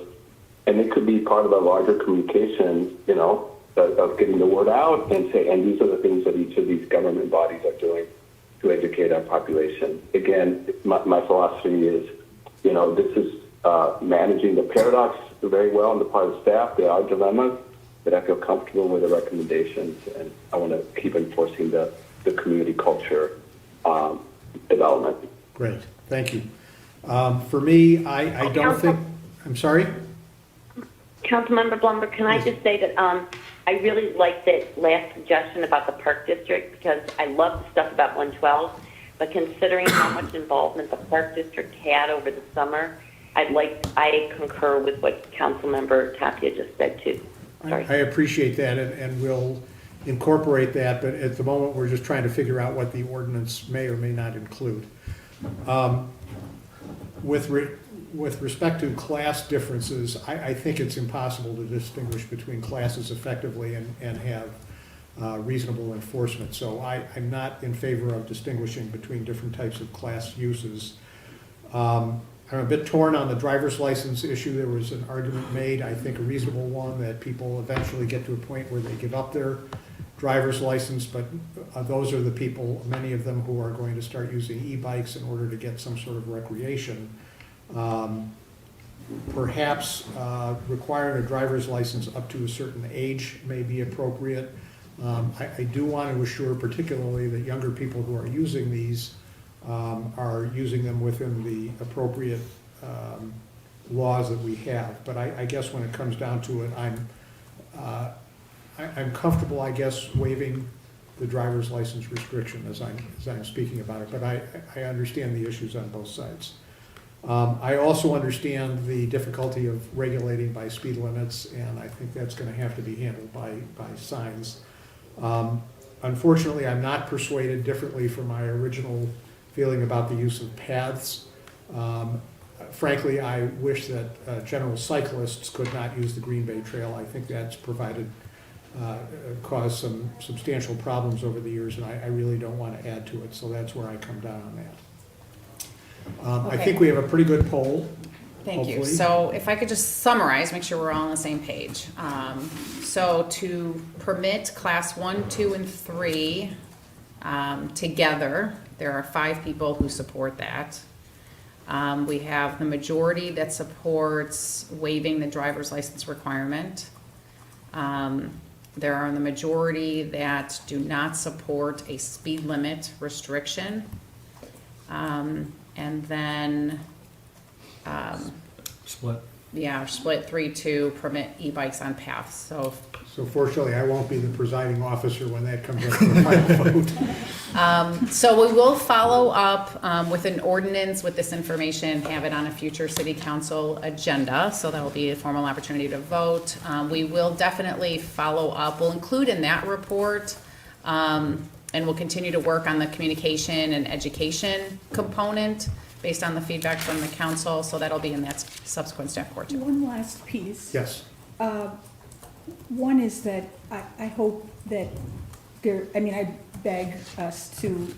And it could be part of a larger communication, of getting the word out and these are the things that each of these government bodies are doing to educate our population. Again, my philosophy is, this is managing the paradox very well on the part of staff. There are dilemmas, but I feel comfortable with the recommendations, and I want to keep enforcing the community culture development. Great, thank you. For me, I don't think, I'm sorry? Councilmember Blumberg, can I just say that I really like that last suggestion about the Park District, because I love the stuff about 112, but considering how much involvement the Park District had over the summer, I concur with what Councilmember Tapia just said too. Sorry. I appreciate that, and we'll incorporate that, but at the moment, we're just trying to figure out what the ordinance may or may not include. With respect to class differences, I think it's impossible to distinguish between classes effectively and have reasonable enforcement. So I'm not in favor of distinguishing between different types of class uses. I'm a bit torn on the driver's license issue. There was an argument made, I think a reasonable one, that people eventually get to a point where they give up their driver's license, but those are the people, many of them, who are going to start using e-bikes in order to get some sort of recreation. Perhaps requiring a driver's license up to a certain age may be appropriate. I do want to assure particularly that younger people who are using these are using them within the appropriate laws that we have. But I guess when it comes down to it, I'm comfortable, I guess, waiving the driver's license restriction as I'm speaking about it. But I understand the issues on both sides. I also understand the difficulty of regulating by speed limits, and I think that's going to have to be handled by signs. Unfortunately, I'm not persuaded, differently from my original feeling about the use of paths. Frankly, I wish that general cyclists could not use the Green Bay Trail. I think that's caused some substantial problems over the years, and I really don't want to add to it, so that's where I come down on that. I Okay. think we have a pretty good poll. Thank you. Hopefully. So if I could just summarize, make sure we're all on the same page. So to permit class 1, 2, and 3 together, there are 5 people who support that. We have the majority that supports waiving the driver's license requirement. There are the majority that do not support a speed limit restriction. And then, Split. yeah, split 3-2, permit e-bikes on paths. So So fortunately, I won't be the presiding officer when that comes up for the final vote. So we will follow up with an ordinance with this information, have it on a future city council agenda, so that will be a formal opportunity to vote. We will definitely follow up, we'll include in that report, and we'll continue to work on the communication and education component based on the feedback from the council, so that'll be in that subsequent staff report too. One last piece. Yes. One is that I hope that there, I mean, I beg us to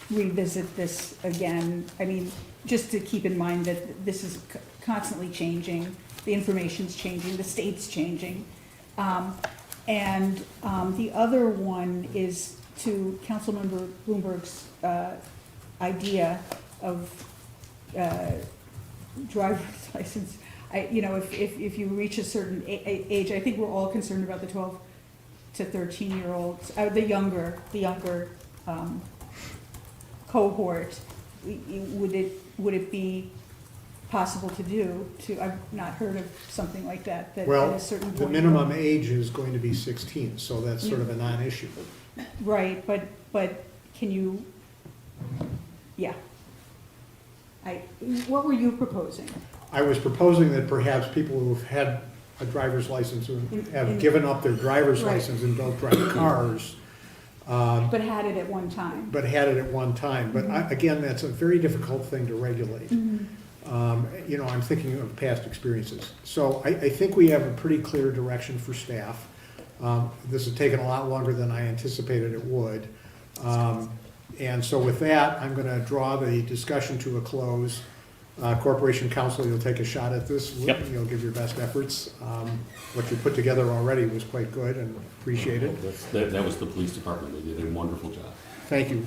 revisit this again. I mean, just to keep in mind that this is constantly changing, the information's changing, the state's changing. And the other one is to Councilmember Bloomberg's idea of driver's license. If you reach a certain age, I think we're all concerned about the 12 to 13-year-olds, the younger cohort. Would it be possible to do? I've not heard of something like that. That Well, at a certain point, the minimum age is going to be 16, so that's sort of a non-issue. Right, but can you? Yeah. What were you proposing? I was proposing that perhaps people who've had a driver's license or have given up their driver's Right. license and don't drive cars, But had it at one time. but had it at one time. But again, that's a very difficult thing to regulate. I'm thinking of past experiences. So I think we have a pretty clear direction for staff. This has taken a lot longer than I anticipated it would. And so with that, I'm going to draw the discussion to a close. Corporation Counsel, you'll take a shot at this. Yep. You'll give your best efforts. What you put together already was quite good and appreciated. That was the police department. They did a wonderful job. Thank you.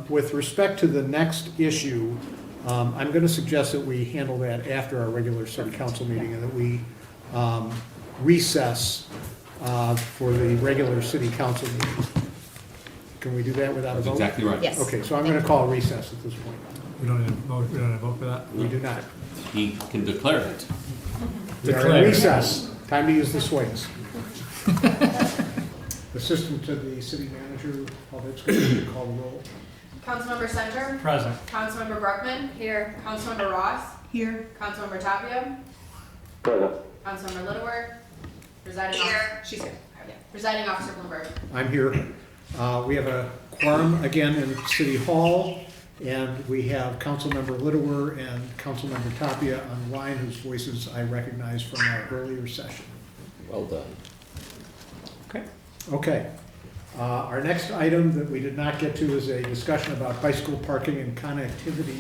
With respect to the next issue, I'm going to suggest that we handle that after our regular city council meeting and that we recess for the regular city council meeting. Can we do that without a That's vote? exactly right. Yes. Okay, so I'm going to call recess at this point. We don't need a vote, for that? We do not. He can declare it. We are in Declare. recess. Time to use the swings. Assistant to the city manager, Paul Hitzko, call the roll. Councilmember Center, Present. Councilmember Bruckman. Here. Councilmember Ross, Here, Councilmember Tapia, Present. Councilmember Littleworth, presiding officer. She's here. Yeah. Presiding officer Bloomberg. I'm here. We have a quorum again in City Hall, and we have Councilmember Littlewer and Councilmember Tapia on the line, whose voices I recognize from our earlier session. Well done. Okay. Our next item that we did not get to is a discussion about bicycle parking and connectivity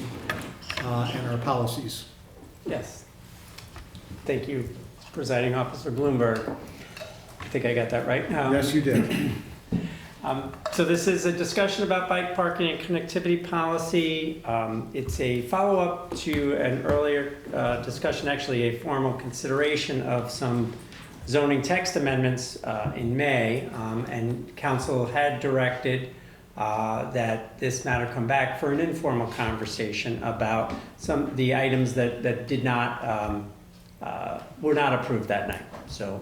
and our policies. Yes. Thank you, Presiding Officer Bloomberg. I think I got that right. Yes, you did. So this is a discussion about bike parking and connectivity policy. It's a follow-up to an earlier discussion, actually a formal consideration of some zoning text amendments in May, and council had directed that this matter come back for an informal conversation about some the items that did not were not approved that night. So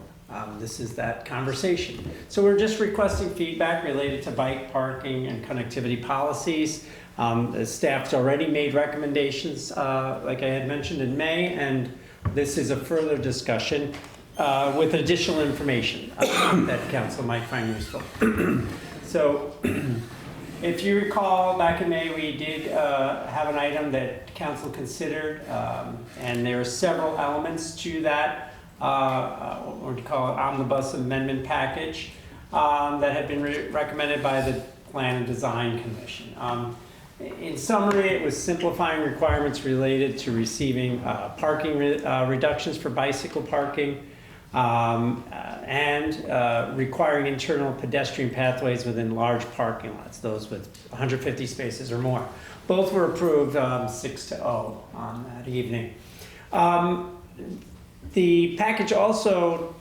this is that conversation. So we're just requesting feedback related to bike parking and connectivity policies. The staff's already made recommendations, like I had mentioned in May, and this is a further discussion with additional information that council might find useful. So if you recall, back in May, we did have an item that council considered, and there are several elements to that, what we call it, omnibus amendment package, that had been recommended by the Plan and Design Commission. In summary, it was simplifying requirements related to receiving parking reductions for bicycle parking, and requiring internal pedestrian pathways within large parking lots, those with 150 spaces or more. Both were approved 6-0 on that evening. The package also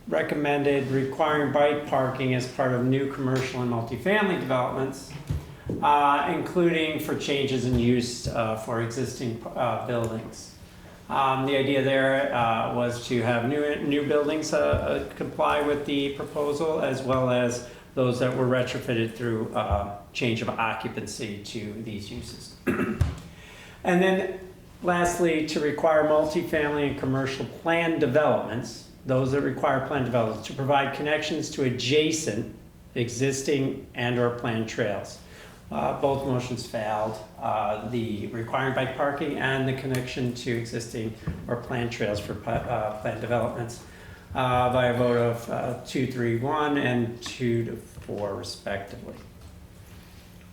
recommended requiring bike parking as part of new commercial and multifamily developments, including for changes in use for existing buildings. The idea there was to have new buildings comply with the proposal, as well as those that were retrofitted through change of occupancy to these uses. And then lastly, to require multifamily and commercial planned developments, those that require planned developments, to provide connections to adjacent existing and/or planned trails. Both motions failed, the requiring bike parking and the connection to existing or planned trails for planned developments, by a vote of 2-3-1 and 2-4 respectively.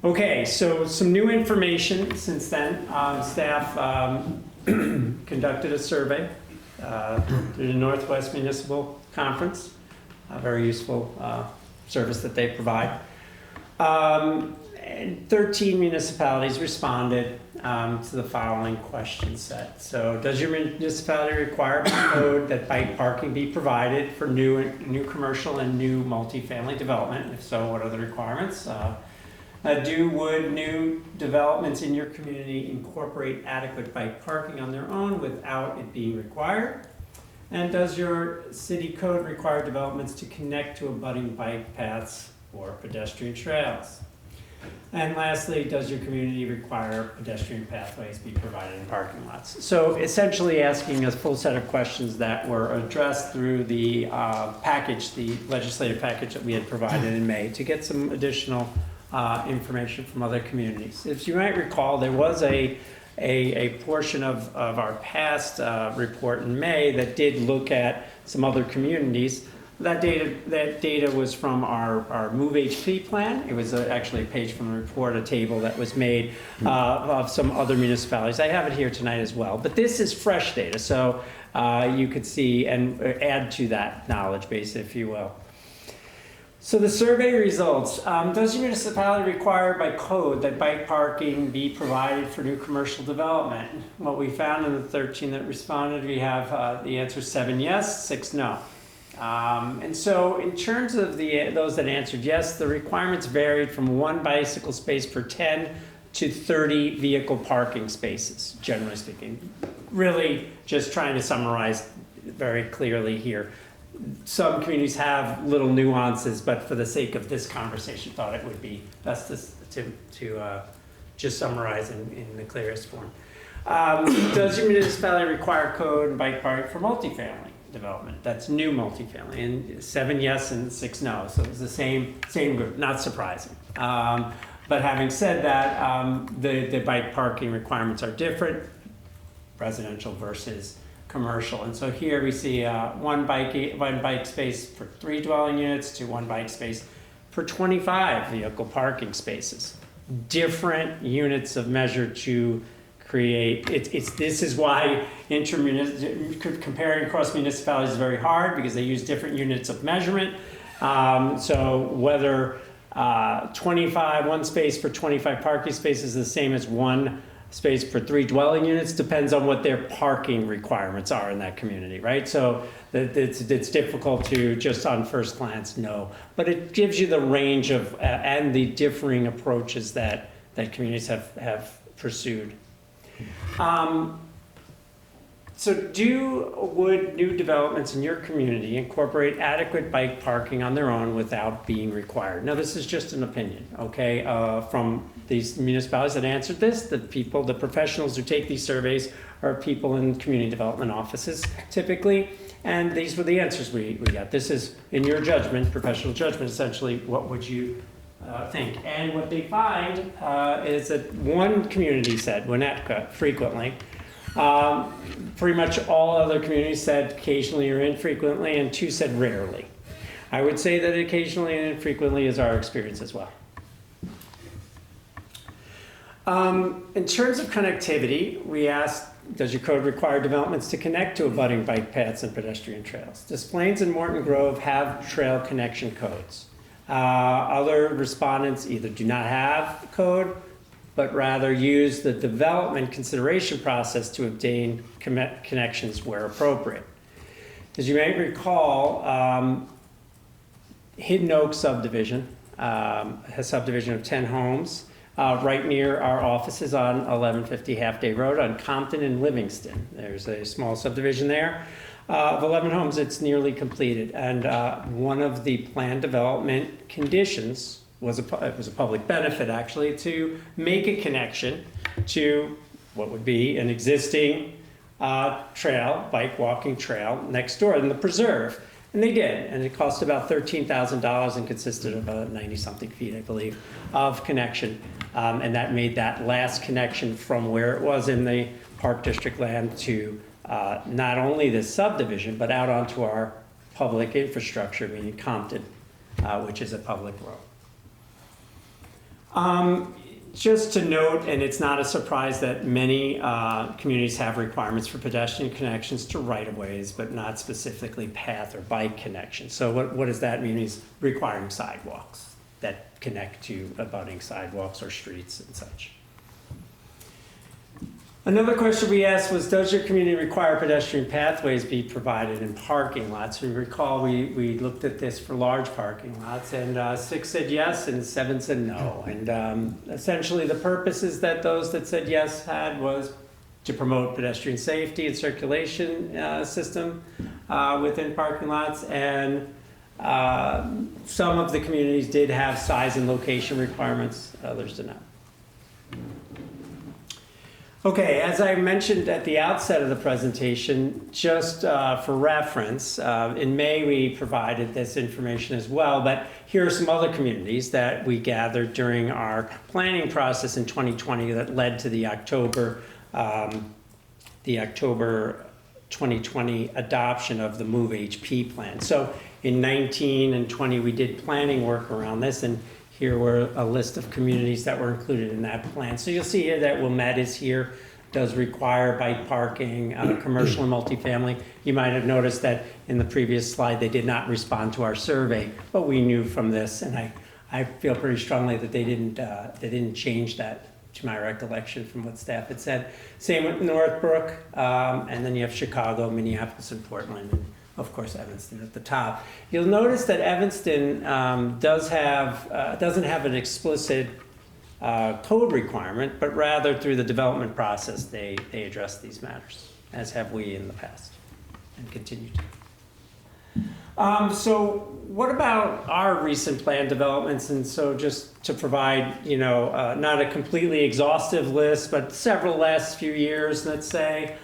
Okay, so some new information since then. Staff conducted a survey through the Northwest Municipal Conference, a very useful service that they provide. And 13 municipalities responded to the following question set. So, does your municipality require by code that bike parking be provided for new commercial and new multifamily development? If so, what are the requirements? Would new developments in your community incorporate adequate bike parking on their own without it being required? And does your city code require developments to connect to abutting bike paths or pedestrian trails? And lastly, does your community require pedestrian pathways be provided in parking lots? So essentially asking a full set of questions that were addressed through the package, the legislative package that we had provided in May, to get some additional information from other communities. If you might recall, there was a portion of our past report in May that did look at some other communities. That data was from our Move HP plan. It was actually a page from the report, a table that was made of some other municipalities. I have it here tonight as well. But this is fresh data, so you could see and add to that knowledge base, if you will. So the survey results. Does your municipality require by code that bike parking be provided for new commercial development? What we found in the 13 that responded, we have the answer 7 yes, 6 no. And so in terms of those that answered yes, the requirements varied from 1 bicycle space per 10 to 30 vehicle parking spaces, generally speaking. Really just trying to summarize very clearly here. Some communities have little nuances, but for the sake of this conversation, thought it would be best to just summarize in the clearest form. Does your municipality require code and bike parking for multifamily development? That's new multifamily, and 7 yes and 6 no. So it's the same group, not surprising. But having said that, the bike parking requirements are different, residential versus commercial. And so here we see one bike space for 3 dwelling units to 1 bike space for 25 vehicle parking spaces. Different units of measure to create. This is why comparing across municipalities is very hard, because they use different units of measurement. So whether 1 space for 25 parking spaces is the same as 1 space per 3 dwelling units depends on what their parking requirements are in that community, right? So it's difficult to just on first glance know, but it gives you the range of and the differing approaches that communities have pursued. So would new developments in your community incorporate adequate bike parking on their own without being required? Now, this is just an opinion, okay, from these municipalities that answered this. The professionals who take these surveys are people in community development offices, typically, and these were the answers we got. This is, in your judgment, professional judgment, essentially, what would you think. And what they find is that one community said, Winnetka, frequently. Pretty much all other communities said occasionally or infrequently, and 2 said rarely. I would say that occasionally and infrequently is our experience as well. In terms of connectivity, we asked, does your code require developments to connect to abutting bike paths and pedestrian trails? Des Plaines and Morton Grove have trail connection codes. Other respondents either do not have code, but rather use the development consideration process to obtain connections where appropriate. As you may recall, Hidden Oak subdivision, a subdivision of 10 homes, right near our offices on 1150 Half-Day Road on Compton and Livingston. There's a small subdivision there of 11 homes. It's nearly completed. And one of the planned development conditions was it was a public benefit, actually, to make a connection to what would be an existing trail, bike walking trail next door in the preserve. And they did, and it cost about $13,000 and consisted of 90-something feet, I believe, of connection. And that made that last connection from where it was in the Park District land to not only this subdivision, but out onto our public infrastructure, meaning Compton, which is a public road. Just to note, and it's not a surprise that many communities have requirements for pedestrian connections to right-of-ways, but not specifically path or bike connections. So what does that mean? Is requiring sidewalks that connect to abutting sidewalks or streets and such. Another question we asked was, does your community require pedestrian pathways be provided in parking lots? We recall we looked at this for large parking lots, and 6 said yes and 7 said no. And essentially the purposes that those that said yes had was to promote pedestrian safety and circulation system within parking lots. And some of the communities did have size and location requirements, others did not. Okay, as I mentioned at the outset of the presentation, just for reference, in May we provided this information as well, but here are some other communities that we gathered during our planning process in 2020 that led to the October 2020 adoption of the Move HP plan. So in 19 and 20 we did planning work around this, and here were a list of communities that were included in that plan. So you'll see here that Wilmette is here, does require bike parking, commercial and multifamily. You might have noticed that in the previous slide they did not respond to our survey, but we knew from this, and I feel pretty strongly that they didn't change that to my recollection from what staff had said. Same with Northbrook, and then you have Chicago, Minneapolis, and Portland, and of course Evanston at the top. You'll notice that Evanston doesn't have an explicit code requirement, but rather through the development process they address these matters, as have we in the past and continue to. So what about our recent plan developments? And so just to provide, not a completely exhaustive list, but several last few years, let's say,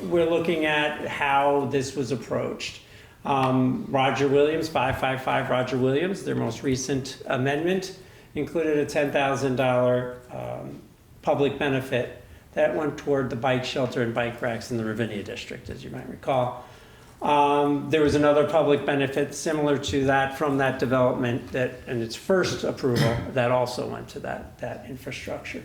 we're looking at how this was approached. Roger Williams, 555 Roger Williams, their most recent amendment, included a $10,000 public benefit that went toward the bike shelter and bike racks in the Ravinia district, as you might recall. There was another public benefit similar to that from that development that, in its first approval, that also went to that infrastructure.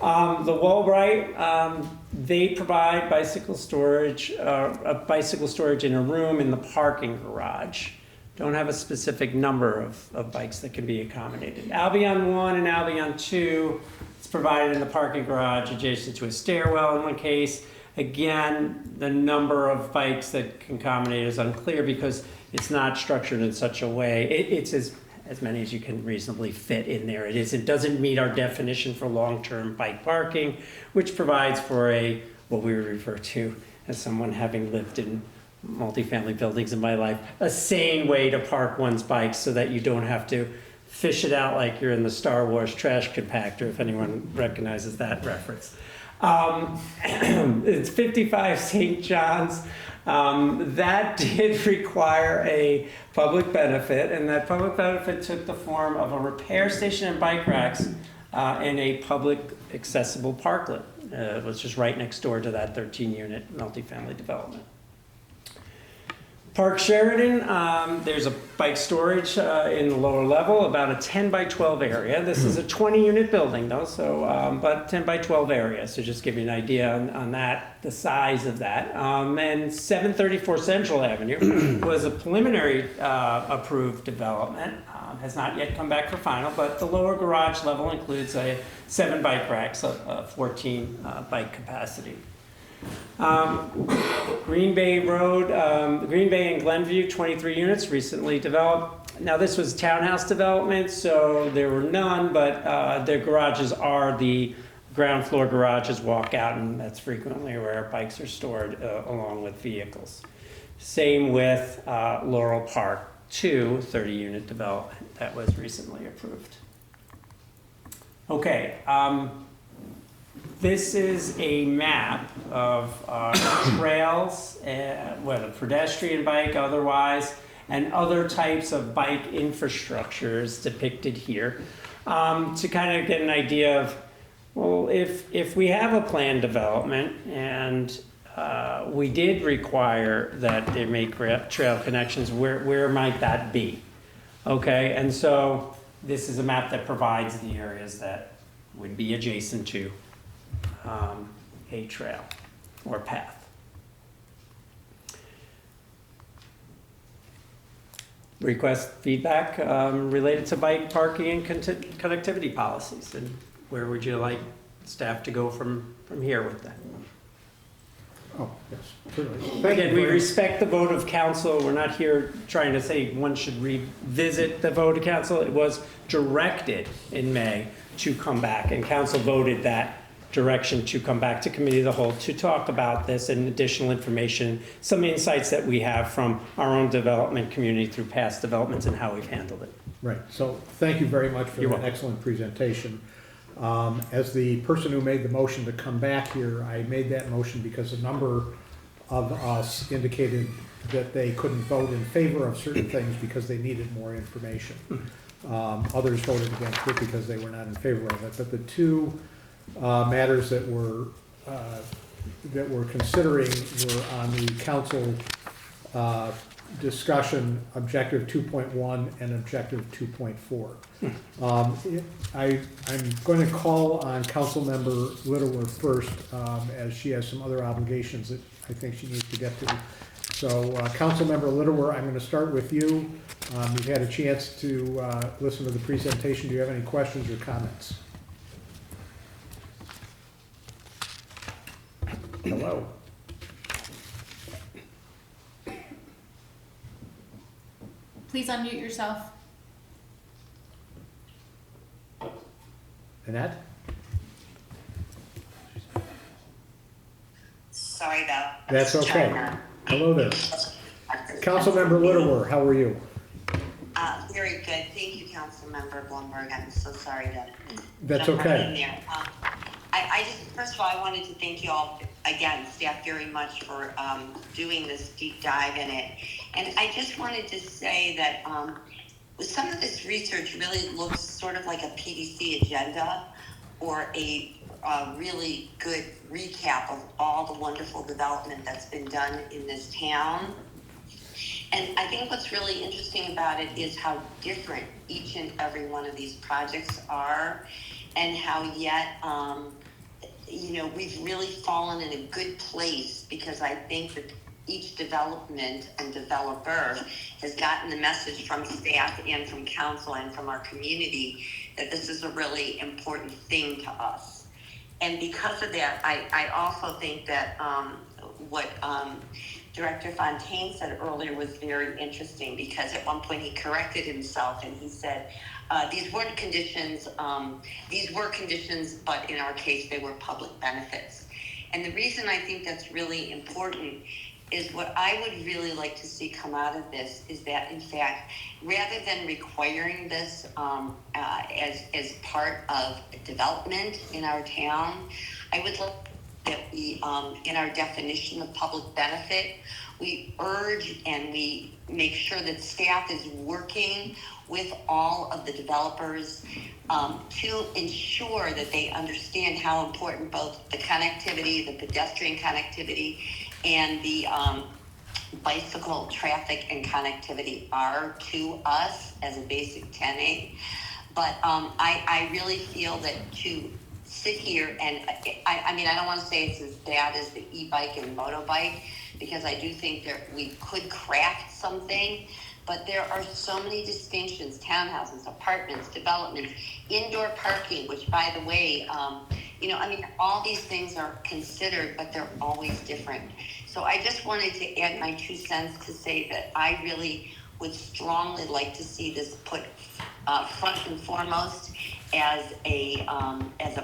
The Wallbright, they provide bicycle storage, a bicycle storage in a room in the parking garage. Don't have a specific number of bikes that can be accommodated. Albion 1 and Albion 2, it's provided in the parking garage adjacent to a stairwell in one case. Again, the number of bikes that can accommodate is unclear because it's not structured in such a way. It's as many as you can reasonably fit in there. It doesn't meet our definition for long-term bike parking, which provides for what we refer to as someone having lived in multifamily buildings in my life, a sane way to park one's bike so that you don't have to fish it out like you're in the Star Wars trash compactor, if anyone recognizes that reference. It's 55 St. John's. That did require a public benefit, and that public benefit took the form of a repair station and bike racks in a public accessible parklet. It was just right next door to that 13-unit multifamily development. Park Sheridan, there's a bike storage in the lower level, about a 10 by 12 area. This is a 20-unit building though, so but 10 by 12 area. So just give you an idea on that, the size of that. And 734 Central Avenue was a preliminary approved development. Has not yet come back for final, but the lower garage level includes 7 bike racks, 14 bike capacity. Green Bay Road, Green Bay and Glenview, 23 units recently developed. Now this was townhouse development, so there were none, but their garages are the ground floor garages walk out, and that's frequently where bikes are stored along with vehicles. Same with Laurel Park 2, 30-unit development that was recently approved. Okay. This is a map of trails, whether pedestrian, bike, otherwise, and other types of bike infrastructures depicted here to kind of get an idea of, well, if we have a planned development and we did require that they make trail connections, where might that be? Okay, and so this is a map that provides the areas that would be adjacent to a trail or path. Request feedback related to bike parking and connectivity policies, and where would you like staff to go from here with that? Oh, yes, certainly. Again, we respect the vote of council. We're not here trying to say one should revisit the vote of council. It was directed in May to come back, and council voted that direction to come back to committee of the whole to talk about this and additional information, some insights that we have from our own development community through past developments and how we've handled it. Right, so thank you very much for You're that welcome. excellent presentation. As the person who made the motion to come back here, I made that motion because a number of us indicated that they couldn't vote in favor of certain things because they needed more information. Others voted against it because they were not in favor of it. But the two matters that we're considering were on the council discussion, objective 2.1 and objective 2.4. I'm going to call on Councilmember Littleworth first, as she has some other obligations that I think she needs to get to. So, Councilmember Littleworth, I'm going to start with you. You've had a chance to listen to the presentation. Do you have any questions or comments? Hello. Please unmute yourself. Annette? Sorry about that. That's okay. Hello there. Councilmember Littleworth, how are you? Very good. Thank you, Councilmember Blumberg. I'm so sorry to That's jump right okay. in there. I just, first of all, I wanted to thank you all, again, staff, very much for doing this deep dive in it. And I just wanted to say that some of this research really looks sort of like a PDC agenda or a really good recap of all the wonderful development that's been done in this town. And I think what's really interesting about it is how different each and every one of these projects are, and how yet, we've really fallen in a good place, because I think that each development and developer has gotten the message from staff and from council and from our community that this is a really important thing to us. And because of that, I also think that what Director Fontaine said earlier was very interesting, because at one point he corrected himself and he said, these were conditions, but in our case, they were public benefits. And the reason I think that's really important is what I would really like to see come out of this is that, in fact, rather than requiring this as part of development in our town, I would like that we, in our definition of public benefit, we urge and we make sure that staff is working with all of the developers to ensure that they understand how important both the connectivity, the pedestrian connectivity, and the bicycle traffic and connectivity are to us as a basic tenet. But I really feel that to sit here and, I mean, I don't want to say it's as bad as the e-bike and motorbike, because I do think that we could craft something, but there are so many distinctions: townhouses, apartments, developments, indoor parking, which, by the way, you know, I mean, all these things are considered, but they're always different. So I just wanted to add my 2 cents to say that I really would strongly like to see this put front and foremost as a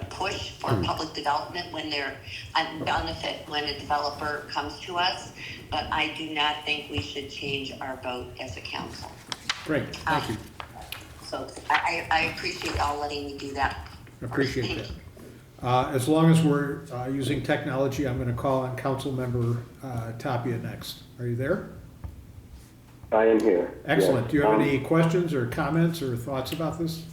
push for public development when they're a benefit when a developer comes to us. But I do not think we should change our vote as a council. Great, thank you. So I appreciate y'all letting me do that. Appreciate that. As long as we're using technology, I'm going to call on Councilmember Tapia next. Are you there? I am here. Excellent. Yes. Do you have any questions or comments or thoughts about this?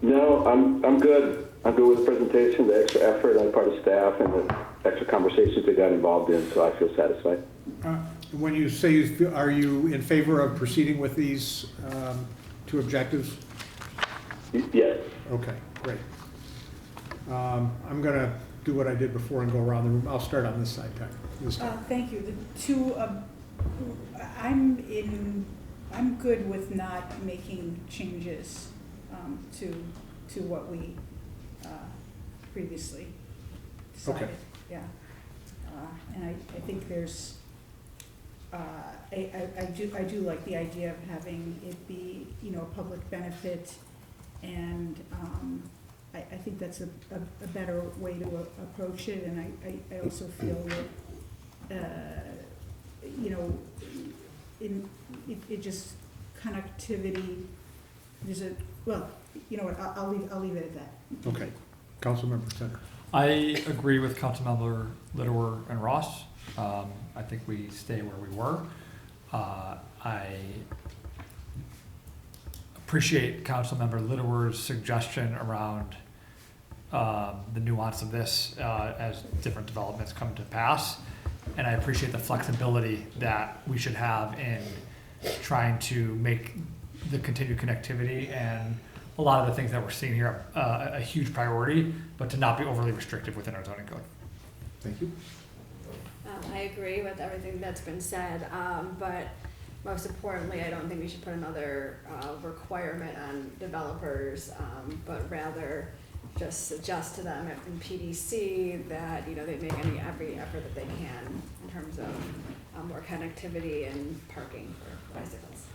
No, I'm good. I'm good with the presentation, the extra effort on the part of staff, and the extra conversations they got involved in, so I feel satisfied. When you say, are you in favor of proceeding with these 2 objectives? Yes. Okay, great. I'm going to do what I did before and go around the room. I'll start on this side this time. Thank you. The 2, I'm good with not making changes to what we previously decided. Okay. Yeah. And I think there's, I do like the idea of having it be, you know, a public benefit, and I think that's a better way to approach it, and I also feel that, you know, it just connectivity, there's a, well, you know what, I'll leave it at that. Okay. Councilmember Center. I agree with Councilmember Littler and Ross. I think we stay where we were. I appreciate Councilmember Littler's suggestion around the nuance of this as different developments come to pass. And I appreciate the flexibility that we should have in trying to make the continued connectivity and a lot of the things that we're seeing here a huge priority, but to not be overly restrictive within our zoning code. Thank you. I agree with everything that's been said, but most importantly, I don't think we should put another requirement on developers, but rather just suggest to them in PDC that, you know, they make every effort that they can in terms of more connectivity and parking for bicycles.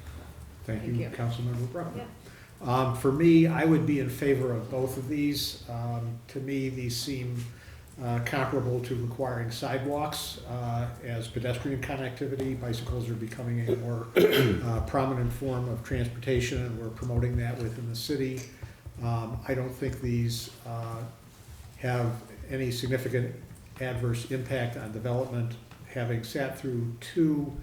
Thank you, Councilmember Brown. Yeah. For me, I would be in favor of both of these. To me, these seem comparable to requiring sidewalks as pedestrian connectivity. Bicycles are becoming a more prominent form of transportation, and we're promoting that within the city. I don't think these have any significant adverse impact on development. Having sat through 2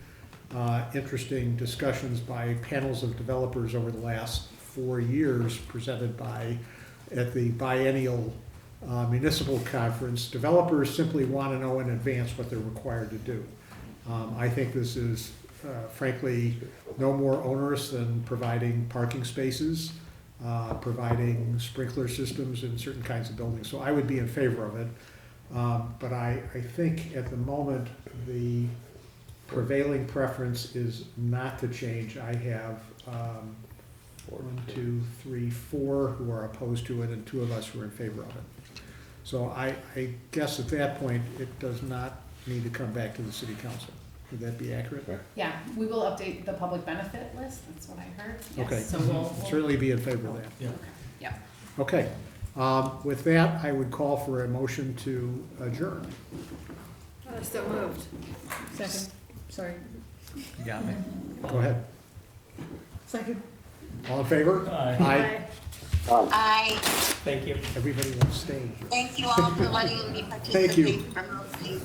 interesting discussions by panels of developers over the last 4 years presented at the biennial municipal conference, developers simply want to know in advance what they're required to do. I think this is frankly no more onerous than providing parking spaces, providing sprinkler systems in certain kinds of buildings. So I would be in favor of it. But I think at the moment the prevailing preference is not to change. I have 1, 2, 3, 4 who are opposed to it, and 2 of us who are in favor of it. So I guess at that point, it does not need to come back to the city council. Would that be accurate? Yeah, we will update the public benefit list, that's what I heard. Yes, Okay, so we'll certainly be in favor of that. Yeah. yeah. Okay, with that, I would call for a motion to adjourn. So moved. Second, sorry. You got me. Go ahead. Second. All in favor? Aye. Aye. Thank you. Everybody will stay. Thank you all for letting me participate Thank you. remotely.